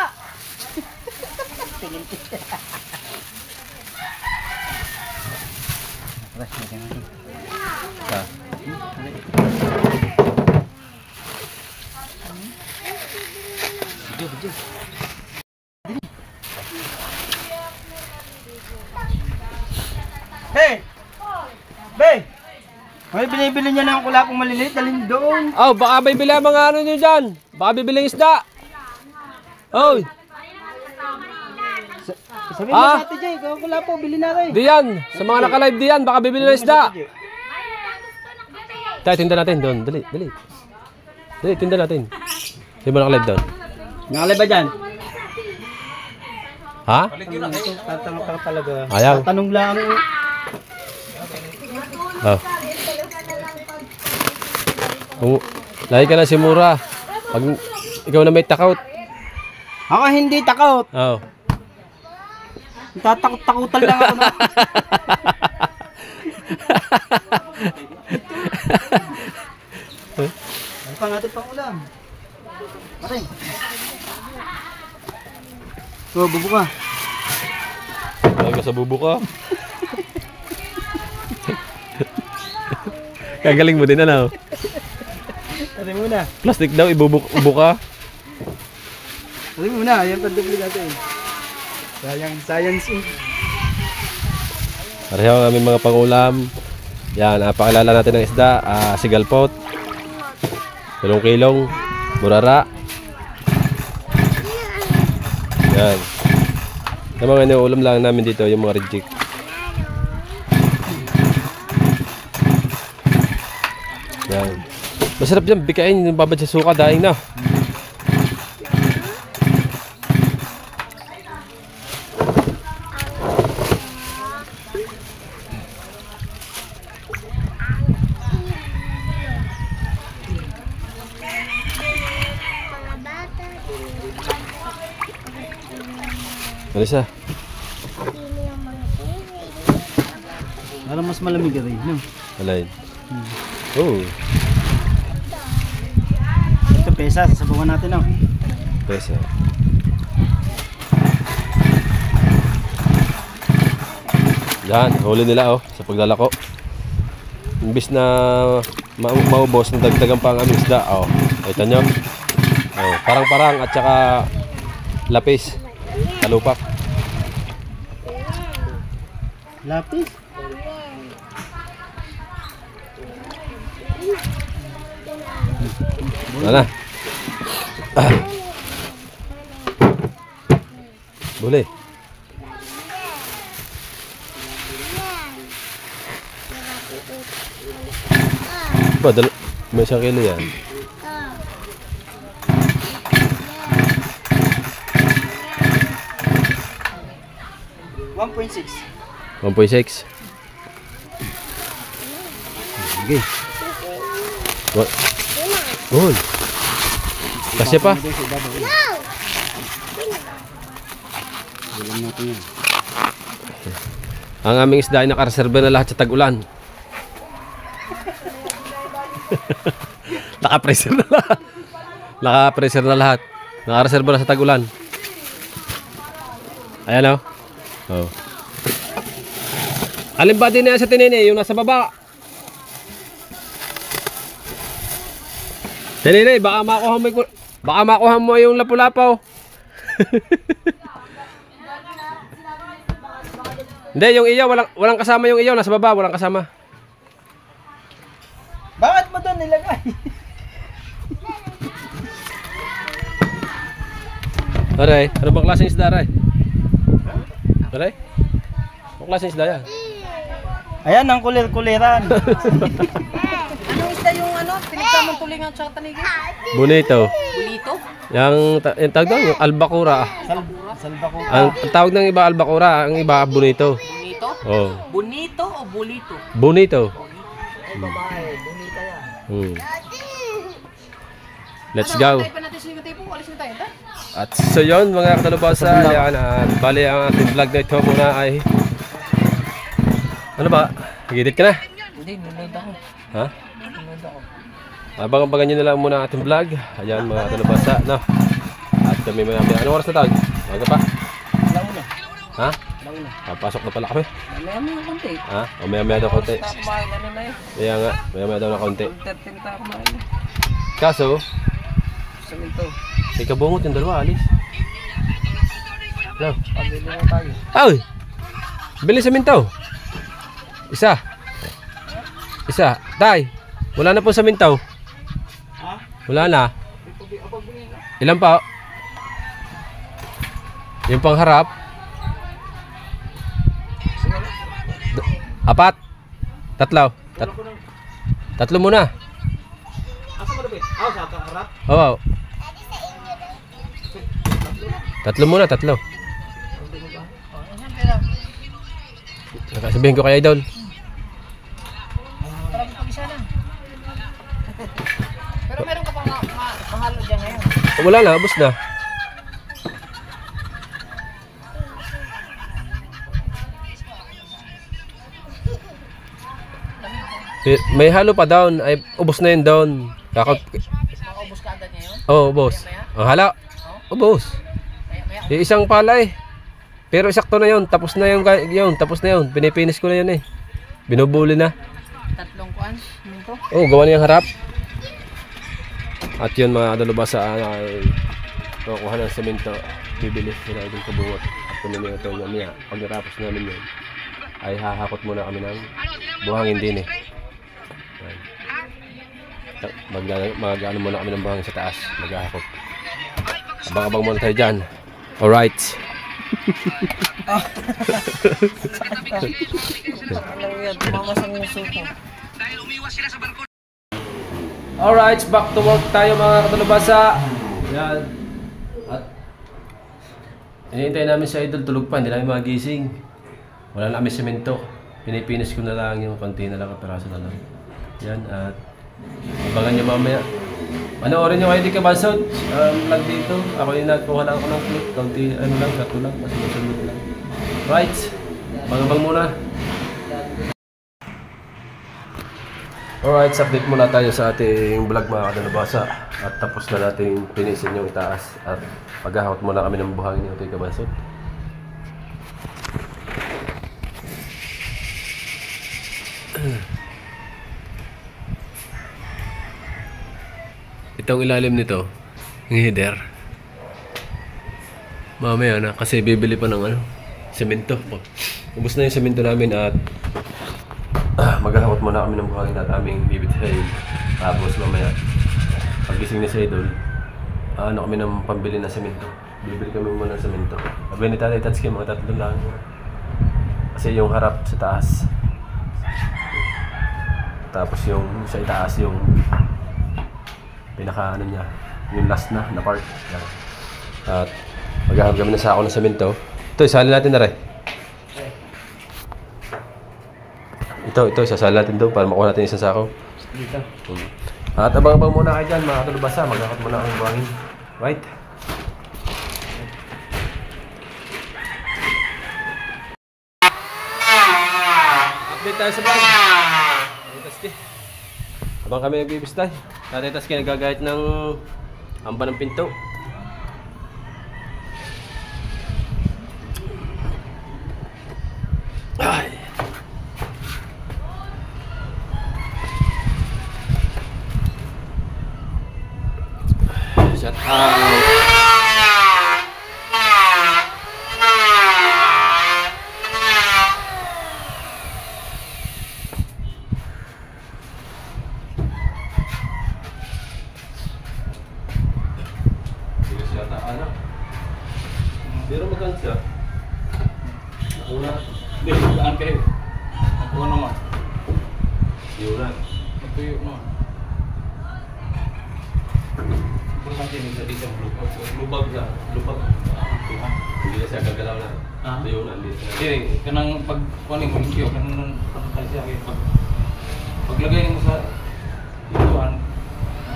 Hey! Be! May binibili niya ng kulapong maliliit, dalhin doon. Oh, baka bibili ang mga ano nyo dyan. Baka bibili isda. Oh, Sabihin mo sa ate Jay, kung kulapo, bili natin. diyan. Sa mga naka-live diyan, baka bibili ng isda. Tayo, tinda natin doon. Dali, dali. Dali, tinda natin. Hindi mo naka-live doon. Nakalay ba dyan? Ha? Tatanong ka talaga. Ayaw. Tanong lang. Oh. Kung lagi ka na si Mura. Pag ikaw na may takot. Ako hindi takot. Oh. Tatakot-takutan lang ako na. Ano pa natin pang ulam? Pare. So, bubo ka. Lagi ka sa bubo ka. Kagaling mo din ano. Pare muna. Plastic daw, ubo ka. Pare muna, yan pandubli natin. Sayang, science eh. Pareho ang aming mga pangulam. Yan, napakilala natin ng isda. Sigalpot. Kilong-kilong. Burara. Yan. Yung mga inuulam lang namin dito, yung mga reject. Yan. Masarap dyan, bikain yung babad sa suka, daing na. Mga bata. Marisa. Sino yung mga TV? Parang mas malamig rin, no? Alain. Oh, Ito pesa, sasabawan natin, no? pesa. Yan, huli nila oh, sa paglalako. Imbis na maubos, nadagdagan pa ang aming isda. Oh, kita nyo. Oh, parang-parang at saka lapis. Talupak. Lapis. Wala na. Boleh. Ba, may isang kilo yan. 1.6. 1.6. Sige. Goal. Kasi pa. Bilang natin yan. Ang aming isda ay nakareserve na lahat sa tag-ulan. Naka-pressure na lahat. Naka-pressure na lahat. Naka-reserve na sa tag-ulan. Ayan o. Oh. Alin ba din na yan sa tinini? Yung nasa baba. Tinini, baka makuha mo yung lapu-lapaw. Hindi, yung iyo, walang kasama yung iyo. Nasa baba, walang kasama. Bakit mo doon nilagay? Aray, ano bang klaseng isda, Aray? Aray? Anong klaseng isda yan? Ayan, ang kulir-kuliran. Anong isda yung ano? Pinagsamang tulingan sa tanigin? Bonito. Bonito? Yung tawag doon, yung albacora. Salba ko. Ang tawag ng iba albacora, ang iba bonito. Bonito? Oh, Bonito o bulito? bonito. Ay, babae. Bonita yan. Hmm. Let's go. Tayo pa natin sa tipo. Alis na tayo. At so yun mga katalubasa, yan, bali ang ating vlog na ito muna ay ano ba? Nag-edit ka na? Hindi, nanood ako. Ha? Nanood ako. Abang-abangan nyo na lang muna ang ating vlog. Ayan mga katalubasa, no? At kami maya-maya. Anong oras na tawag? Maga pa? Alam mo na. Ha? Alam mo na. Pasok na pala kami. Alam mo na konti. Ha? O maya-maya daw konti. Tayo kumain ano na yun. Kaya nga, maya-maya daw na konti. 13 tayo kumain. Kaso, Sa minto. may kabungot yung dalawa, alis. No? Pabili na tayo. Ay! Bili samintaw. Isa. Isa. Tay, wala na po samintaw. Wala na. Ilan pa? Yung pangharap. Apat. Tatlo. Tatlo muna. Asa mo dapit? Aw sa harap. Oo. Tatlo muna, tatlo. Sabihin ko kay Idol. Para pag-isa na. Pero meron ka pang mahalo dyan ngayon. Wala na, ubos na. May halo pa down, ay ubos na yun down. Makaubos ka agad ngayon? Oh, ubos. Ang hala. Ubos. Maya-maya. Yung isang pala eh. Pero sakto na yun, tapos na yun, tapos na yun. Pinipinis ko na yun eh. Binubuli na. Tatlong kuan. Minto. Oh, gawa niyang harap. At yun mga adalubasa ay kukuha ng semento. Bibili sila yung kabungot. At kunin nyo ito niya. Pag natapos namin yun, ay hahakot muna kami ng buhangin din eh. Mag-ano muna kami ng buhangin sa taas. Maghahakot. Abang-abang muna tayo dyan. Alright. Alam yan, tumamas ang uso ko. Alright, back to work tayo mga katalubasa. Yan. At hinihintay namin sa Idol, tulog pa, hindi namin magising. Wala na kami semento. Pinipinis ko na lang yung konti na lang, kapiraso na lang. Yan, at abangan nyo mamaya. Panoorin nyo kayo di Kabansod. Vlog dito. Ako yung nagkuha lang ako ng clip. Kaunti, ano lang, kato lang. Kasi masunod lang. Right. Bang muna. Alright, update muna tayo sa ating vlog mga kadalabasa. At tapos na natin pinisin yung itaas. At paghahakot muna kami ng buhangin yung di Kabansod. Itong ilalim nito, yung header. Mamaya na kasi bibili pa ng semento. Ubus na yung semento namin at maghahakot muna kami ng buhangin at aming bibithain. Tapos mamaya pagising ni Seidol, kami ng pambili na semento. Bibili kami muna ng semento. Sabi ni Tatay Tatsuki, mga 3 lang. Kasi yung harap sa taas. Tapos yung sa itaas yung pinaka niya, yung last na part. Yan. At maghahakot kami ng sako ng semento. Ito, isali natin na rin. Ito, sasala natin doon para makuha natin isang sako. Dito. At abang-abang muna kayo dyan, mga katulubasa. Magkakot muna ang buhangin. Right? Update tayo sa vlog. Taski. Habang kami nagbibistay, Tatay Taski nagagayat ng amba ng pinto. Ay. Shut out. Sige siya ta anak. Pero maganda siya. Una, Hindi, saan kayo? Nakuha naman. yuran. Natuyo naman. Importante yung isa dito. Lubag na. Lubag. Hindi na siya gagalaw na. Ah? Yuran, hindi siya. Hindi, kanang pagkuhanin mo yung kiyo, kanang pagkakal siya. Paglagay mo sa ituan,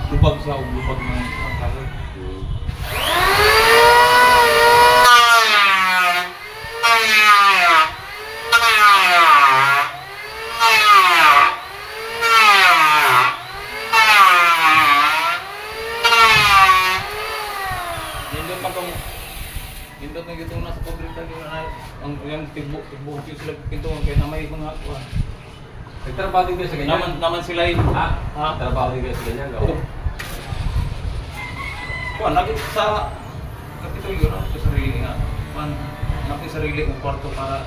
lubag siya o lubag ng pagkakal. Nindot na gito na sa pabrika yung tibok yung sila pintuan kaya na may mga kuha. Nagtrabaho din kayo sa ganyan? Naman sila yung Ha? Ha? Nagtrabaho din kayo sa ganyan? Oo. Kuha, lagi sa kapitulyo na sa sarili nga. Kuha, natin sarili ng kwarto para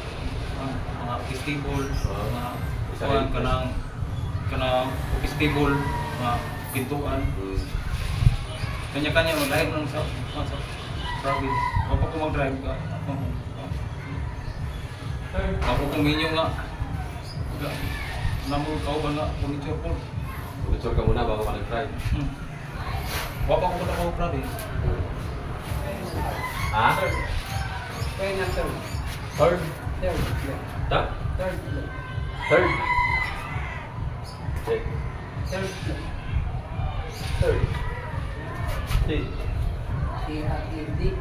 mga stable, mga kuha kanang stable, mga pintuan. Kanya-kanya mo, lahat ng sa province. Kapag ko mag-drive ka, kapag kung inyo nga, namun kauban nga, monitor po. Monitor ka muna bago ka nag-try. Wapa ko na ako province. Ha? Kaya nga third. Third? Third. Ta? Third. Third? Check. Third. Third. Okay. CRED.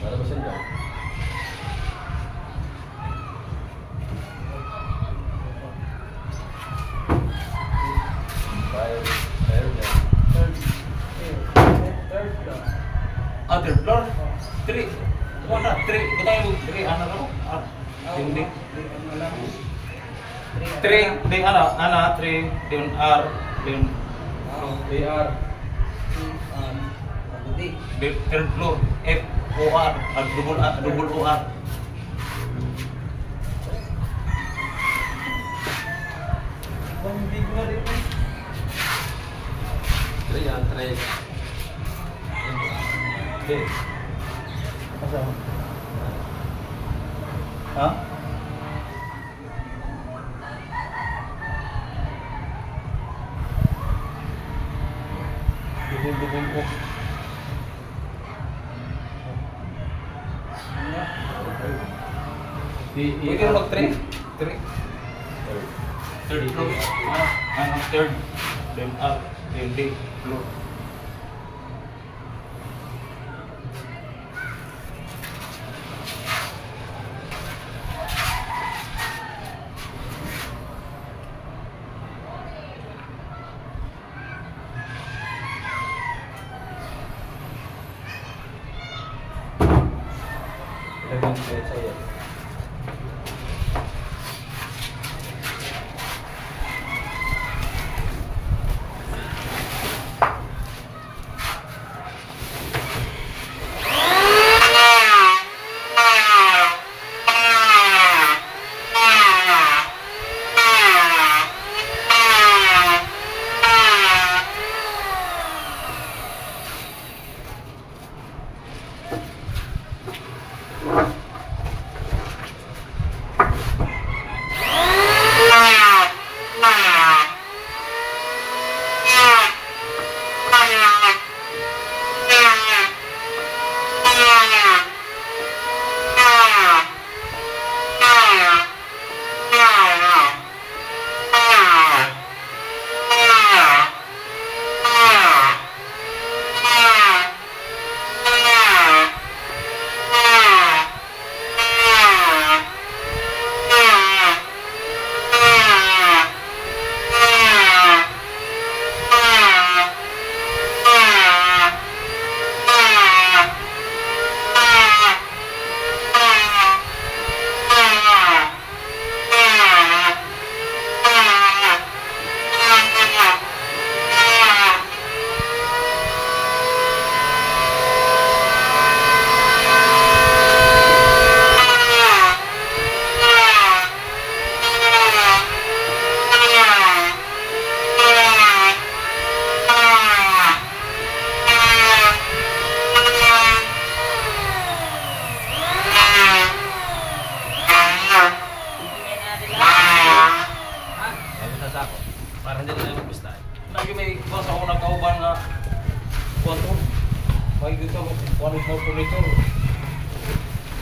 Para ba siya dyan? Fire dyan. Third. Third floor. Third floor? 3. Wala, 3. Butang yung 3, ano na mo? Hindi. 3, di ano, 3, din R, din AR. di third floor, F, O, R, double O, R. Try yan, try. Okay. Ha? Double O. Pwede na mag-3. 3. Third floor. Third. Then up. Then D. Floor.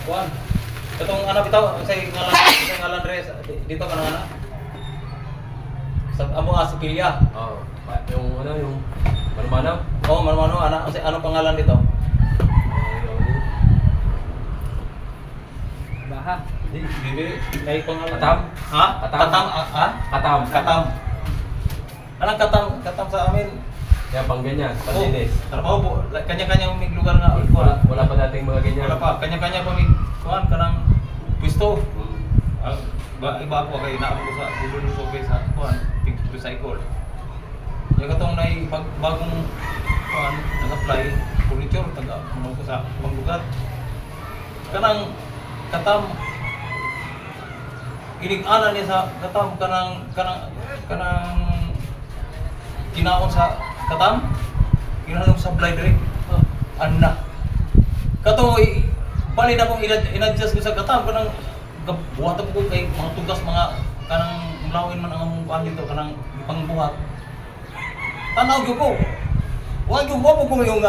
Kuan. Katong anak bitaw sa ngalan Dres dito ka na ana. Sa amo si Pilya. Oo. Yung ano, yung manumanaw. Oh, mano ana kasi ano pangalan dito? Baha. Hindi. Bibi, may pangalan. Katam? Ha? Katam. Katam. Ha? Katam. Katam. Anong katam? Katam sa amin. Kaya pang ganyan, panlinis. Trabaho po. Kanya-kanya may lugar nga. Wala pa dating mga ganyan. Wala pa. Kanya-kanya pa may kuhan ka ng pwesto. Iba ako kay naamo ko sa Google Survey sa kuhan. Recycle. Yung katong na bagong kuhan, nag-apply. Furniture, taga-ano ko sa ibang lugar. Kanang katam inig-ana niya sa katam kanang kinaon sa katam kinaon sa blind rate anna kato bali na kong in-adjust ko sa katam kanang buhat ko kay mga tugas mga kanang mulawin man ang among kuan dito kanang pangbuhat tanaw gyud ko wa gyud mo ko yung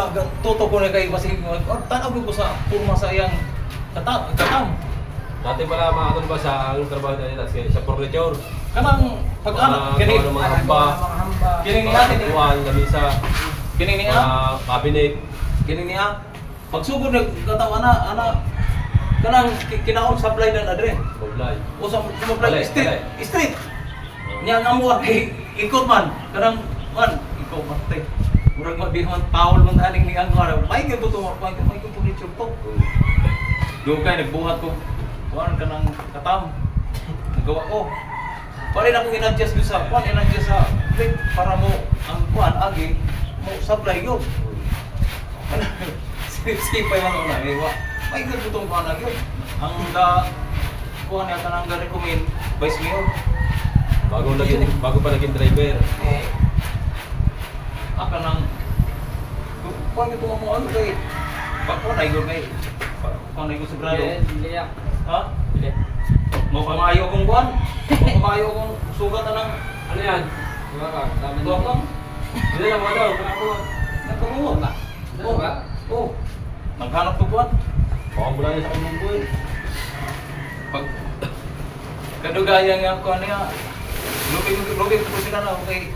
toto ko na kay basig tanaw gyud ko sa purma sa iyang katam Dati pala mga ano ba sa ang trabaho nila sa furniture. kanang pag-ano kini mga hamba. kini niya Uwan, lamisa, kini niya cabinet. kini niya pagsugod na katawa ana kanang kinaon supply na adre Mablay. o sa supply Alay. street niya nga mo ikot man kanang man ikaw matay murag mabihon Paul man aning ni ang may gyud to may gyud furniture to do kay nagbuhat ko kuan kanang katam nagawa ko bali na kong in-adjust ko sa kuan in-adjust sa plate para mo ang kuan agi mo supply yun sipay man una may good butong kuan agi ang kuan ya kanang recommend vice mayor Bago pa naging driver. kanang kuan ito mo ano kay kuan ay good kay kuan ay sigurado Liyak. ha mo pamayo kong kuan mo pamayo kong sugat ng Ano yan? Diba ka? Tama tuwak lang Hindi lang mga daw. nagpamungot na Oo ba? oh naghanap ko kuan Baka mula niya sa kanyang buhay. pag kadugaya nga kuan niya lugay ko sila na okay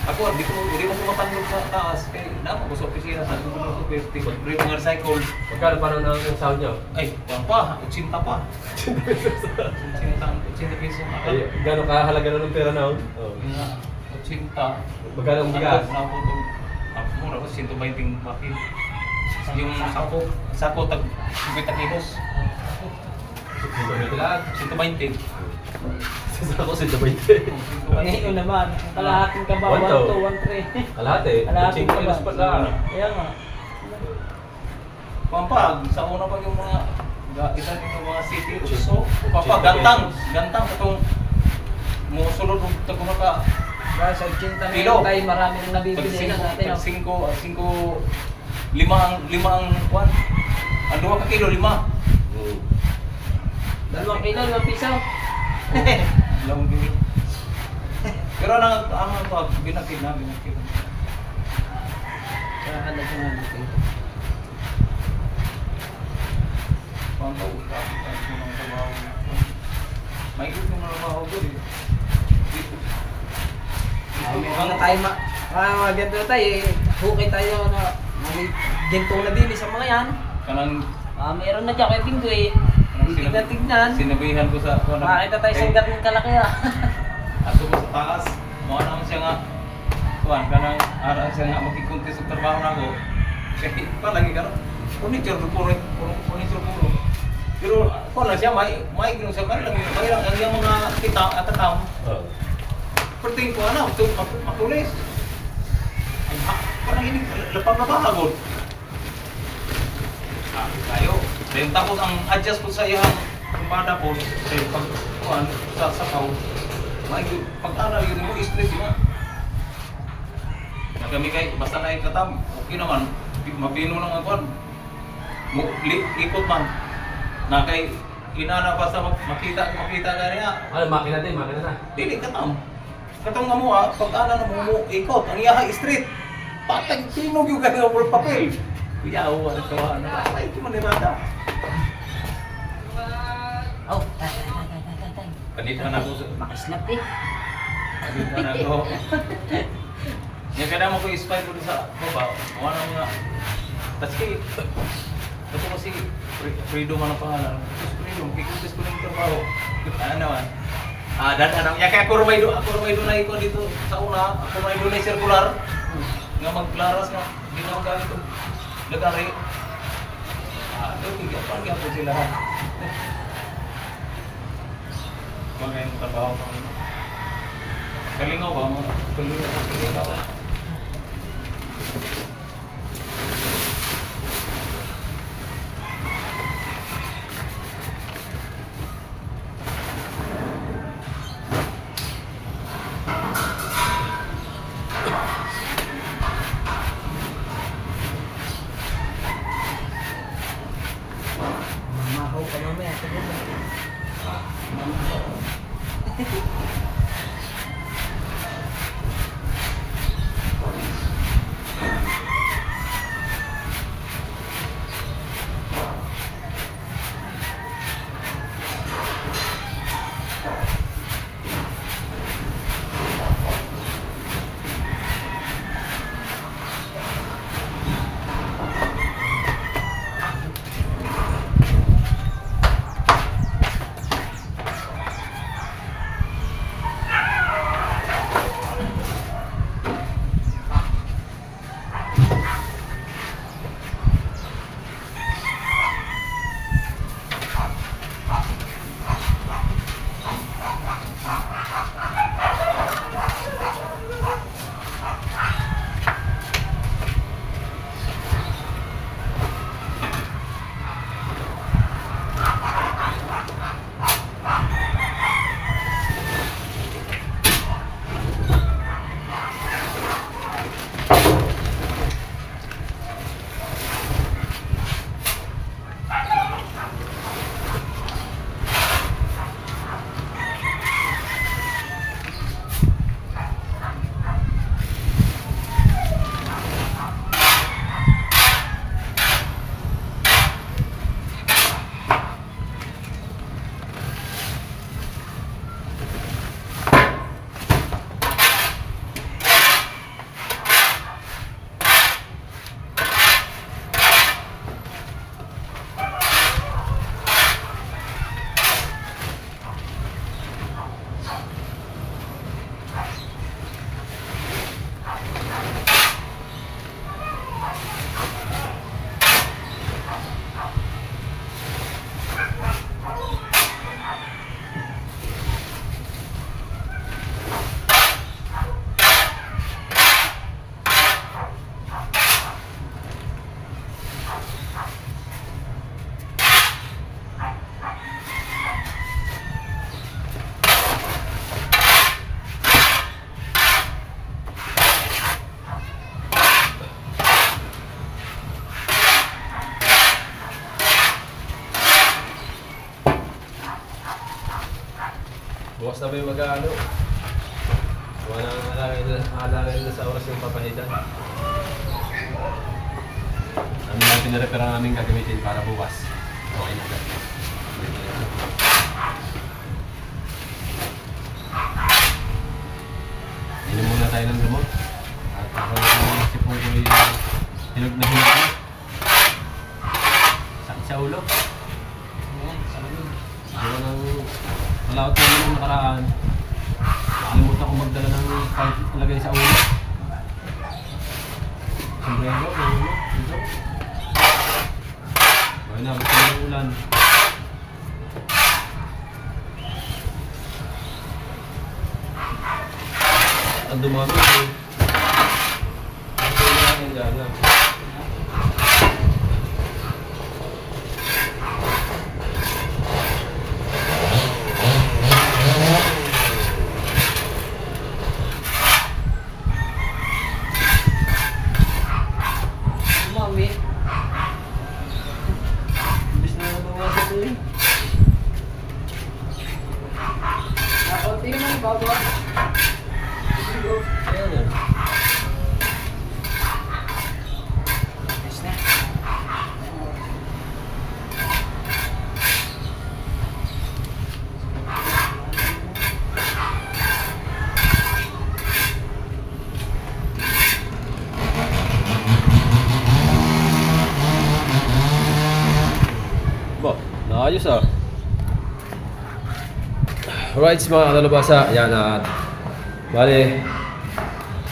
ako di mo ko matandog sa taas kay dapat ko sa opisina sa Google Office tig mga recycle Magkano pa nang sound niyo? ay kuan pa 80 pa 80 pesos Ay, gano'ng kahalaga na ng pera na? Oh. 80 Magkano ang bigas? na po to mura ko 120 bakit yung sako tag 50 kilos Ito lang. 120 Ako si Dabay. Ngayon naman, kalahating ka ba? 1 to 1-3. Kalahati. Kalahating ka kilos pa lang. Kaya nga. Pampag, sa una pa yung mga isa yung mga city uso. Gantang katong mo sulod og taguma ka Guys, sa 80 Kilo. na tayo, marami nang nabibili na natin. tag 5 ang kuan. Ang 2 ka kilo 5. 2 kilo, 2 piso. Lamang gini. Pero ang pag binakid na. Kaya halag ko nga natin. Paano ng trabaho? May ikot yung trabaho ko eh. Ano tayo mga ganito tayo eh. Hukay tayo na may gentong na din sa mga yan. Kanang Mayroon na dyan kaya tinggo eh. Hindi na tignan. sinabihan ko sa kuan. Makakita tayo sa ugat ng kalaki ah. Ato ko sa taas. Mga naman siya nga kuan kanang ara siya nga magkikontes sa trabaho na ako. Kasi pa lagi karon. Furniture puro. Pero kuan lang siya may gino siya lang ang yung mga kita at tatam. Oh. Perting ko ano, ito makulis. Ay, parang ini lepang na bahagod. Tayo. Then tapos ang adjust ko sa iyang kumada po, sa pagkuhan, sa sapaw. Pag-ana yun mo, stress yun. Kami kay, basta na ikatam, okay naman. Mapino lang ang kuhan. Ikot man. Na kay, inana basta makita ka niya. Ano, makina na. Dili katam. Katong nga mo pag-ana na mo ikot, ang iyaha street. Patag, sinog yung ganyan ng papel. Kuya, ano ka ano? Ay, ito manirada. Oh, Kanita na ako sa... makaslap eh. Kanita na ako. Yan kaya naman ko i-spy ko sa baba. Wala na mga... Tapos kay... Ito kasi freedom ang pangalan. Tapos freedom, kikutis ko ng trabaho. Ano naman? Dan ano, ya kaya ako rumay doon na iko dito sa una. Ako rumay doon na circular. Nga magklaras nga. Hindi na ako ganito. Lagari. Ito, pag po sila. Mga yung trabaho ko. Kalingaw ba? Kalingaw ba? Mamahaw ka mamaya. Bukas na ba yung mag-ano? Wala nang alagay na sa oras yung papanitan. Ano lang pinarepera namin gagamitin para bukas. Okay na agad. Inom muna tayo ng gamot. At ako yung sipong ko yung hinog na hinog na. Sakit sa ulo. Wala ko tayo nung nakaraan. Nakalimutan ko magdala ng kahit lagay sa ulo. Sombrero, dito. Bakit na, basta ng ulan. Ang dumami ko. Ang dumami natin dyan lang. Mami. Bis na nabawas ito eh. Nakunti naman bago. Ayan yan. Bis na. Ayos ah. Alright mga kadalubasa, ayan at bali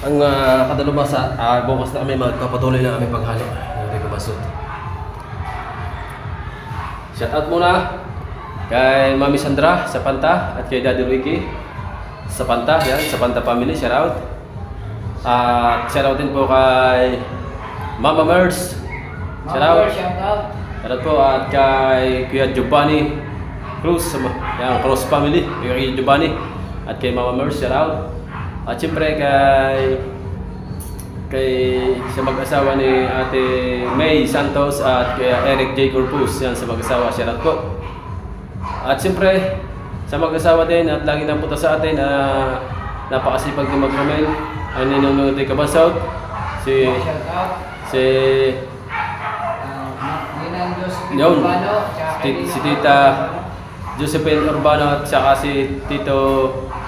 ang kadalubasa, bukas na kami magpapatuloy na aming paghalo. Hindi ko masot. Shout out muna kay Mami Sandra sa Panta at kay Daddy Ricky sa Panta, yan, sa Panta family, shout out. At shout out din po kay Mama Mers, shout out. Shout out. Shout out po at kay Kuya Giovanni Cruz, yan, Cruz family, kay Giovanni at kay Mama Mers, shout out. At siyempre kay sa mag-asawa ni Ate May Santos at kay Eric J. Corpus, yan sa mag-asawa, shout out po. At siyempre sa mag-asawa din at lagi nang punta sa atin, napakasipag din mag-comment, ang ninong Tika Basaut, si Shout out. Ninang Josephine Yun. Urbano, tsaka kay si Ninang Tita Josephine Urbano at saka si Tito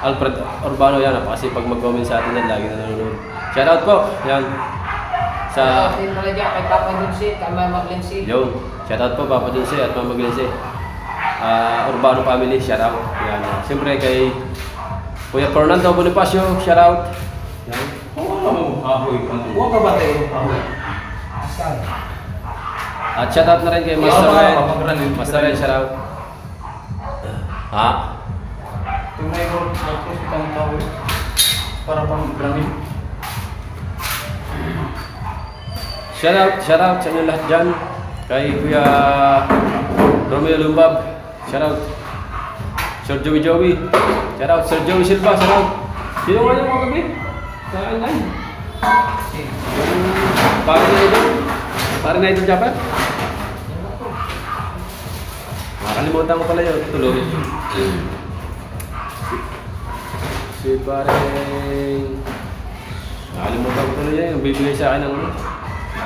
Alfred Urbano, yan, napakasipag mag-comment sa atin yan, lagi na nanonood. Shout out po, yan. Shout out din pala dyan kay Papa Dunsi, kay Mama Glency. Yun, shout out po Papa Dunsi at Mama Glency. Urbano family, shout out. Yan. Siyempre kay Kuya Fernando Bonifacio, shout out. Yan. Huwag ka ba tayo? At shout out na rin kay Master Ren. Master Ren, shout out. Ha? Tunay ko, tapos itang tao para pang gramin. Shout out sa inyo lahat dyan. Kay Kuya Romeo Lumbab, shout out. Sir Joey, shout out. Sir Joey Silva, shout out. Sino nga yung mga gabi? Sa online. Pare na ito Japan? Nakalimutan ko pala yun, tuloy. Si pareng nakalimutan ko tuloy yan, yung bibigay sa akin ng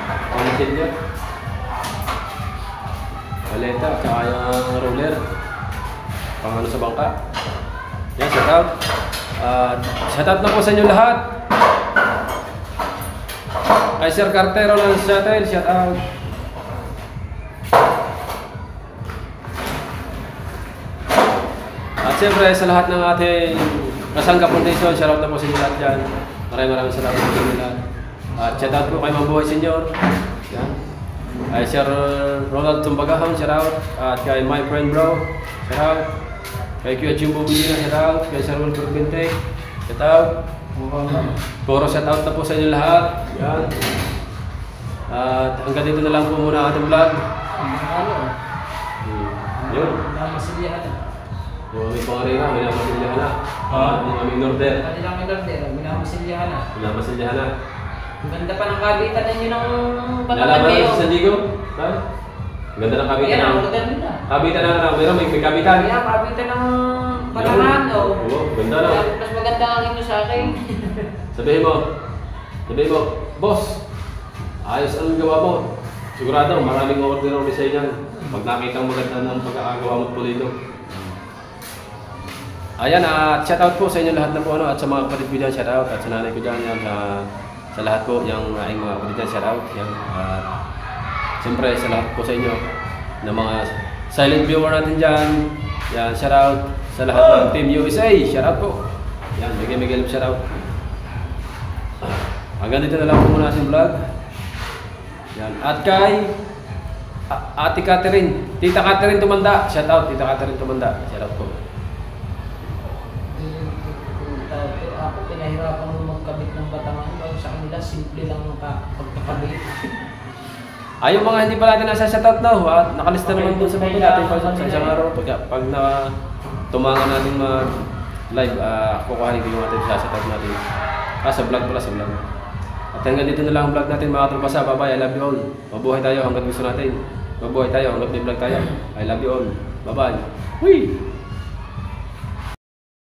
pangkil niya. Paleta, tsaka yung roller. Pang ano sa bangka. Yan, shout out. Shout out na po sa inyo lahat. Kay Sir Cartero ng Seattle, shout out. At siyempre sa lahat ng ating Kasangga Foundation, shout out na po sa inyo lahat dyan. Maraming salamat po sa inyo lahat. At shout out po kay Mambuhay Senior. Yan. Kay Sir Ronald Tumbagahon, shout out. At kay my friend bro, shout out. Kay Kuya Jimbo Bilina, shout out. Kay Sir Wilfred Binte, shout out. Puro shout out na po sa inyo lahat. Yan. At hanggang dito na lang po muna ang ating vlog. Yun. Namasilyahan na. May pangarira, may namasilyahan na. Mga minorder. Kanilang minorder, minamasilyahan na. Namasilyahan na. Ang ganda pa ng kabitan ninyo ng Nalaman patakan na kayo. sa San Diego? Ha? Ang ganda ng kabitan. Yan ang maganda. Kabitan na lang. Meron, may kabitan. Kaya kabitan ng patakan. Oo, ganda na. Mas maganda ang inyo sa akin. Sabihin mo, boss, ayos ang gawa mo. Sigurado, maraming order ulit sa inyo. Pag nakita mo maganda ng pagkakagawa mo pulido. Ayan, shout out po sa inyo lahat na po at sa mga kapatid ko dyan, shout out. At sa nanay ko dyan, yan, sa lahat po, yung aking mga kapatid dyan, shout out. Yan. At siyempre sa lahat po sa inyo, ng mga silent viewer natin dyan, yan, shout out. Sa lahat ng Team USA, shout out po. Yan, Miguel shout out. Hanggang dito na lang po muna ating vlog. Yan. At kay Ate Catherine, Tita Catherine Tumanda, shout out. Tita Catherine Tumanda, shout out po. Ako pinahirapan mo magkabit ng batangan. Sa kanila, simple lang ang pagkakabit. Ay, yung mga hindi pa natin nasa shoutout na, nakalista naman doon sa papel natin sa isang araw. Pag na tumangan natin mag-live, kukuhanin ko yung ating shoutout natin. Sa vlog pala, sa vlog. At hanggang dito na lang ang vlog natin mga kalpasa. Bye-bye, I love you all. Mabuhay tayo hanggang gusto natin. Mabuhay tayo hanggang may vlog tayo. I love you all. Bye-bye. Whee!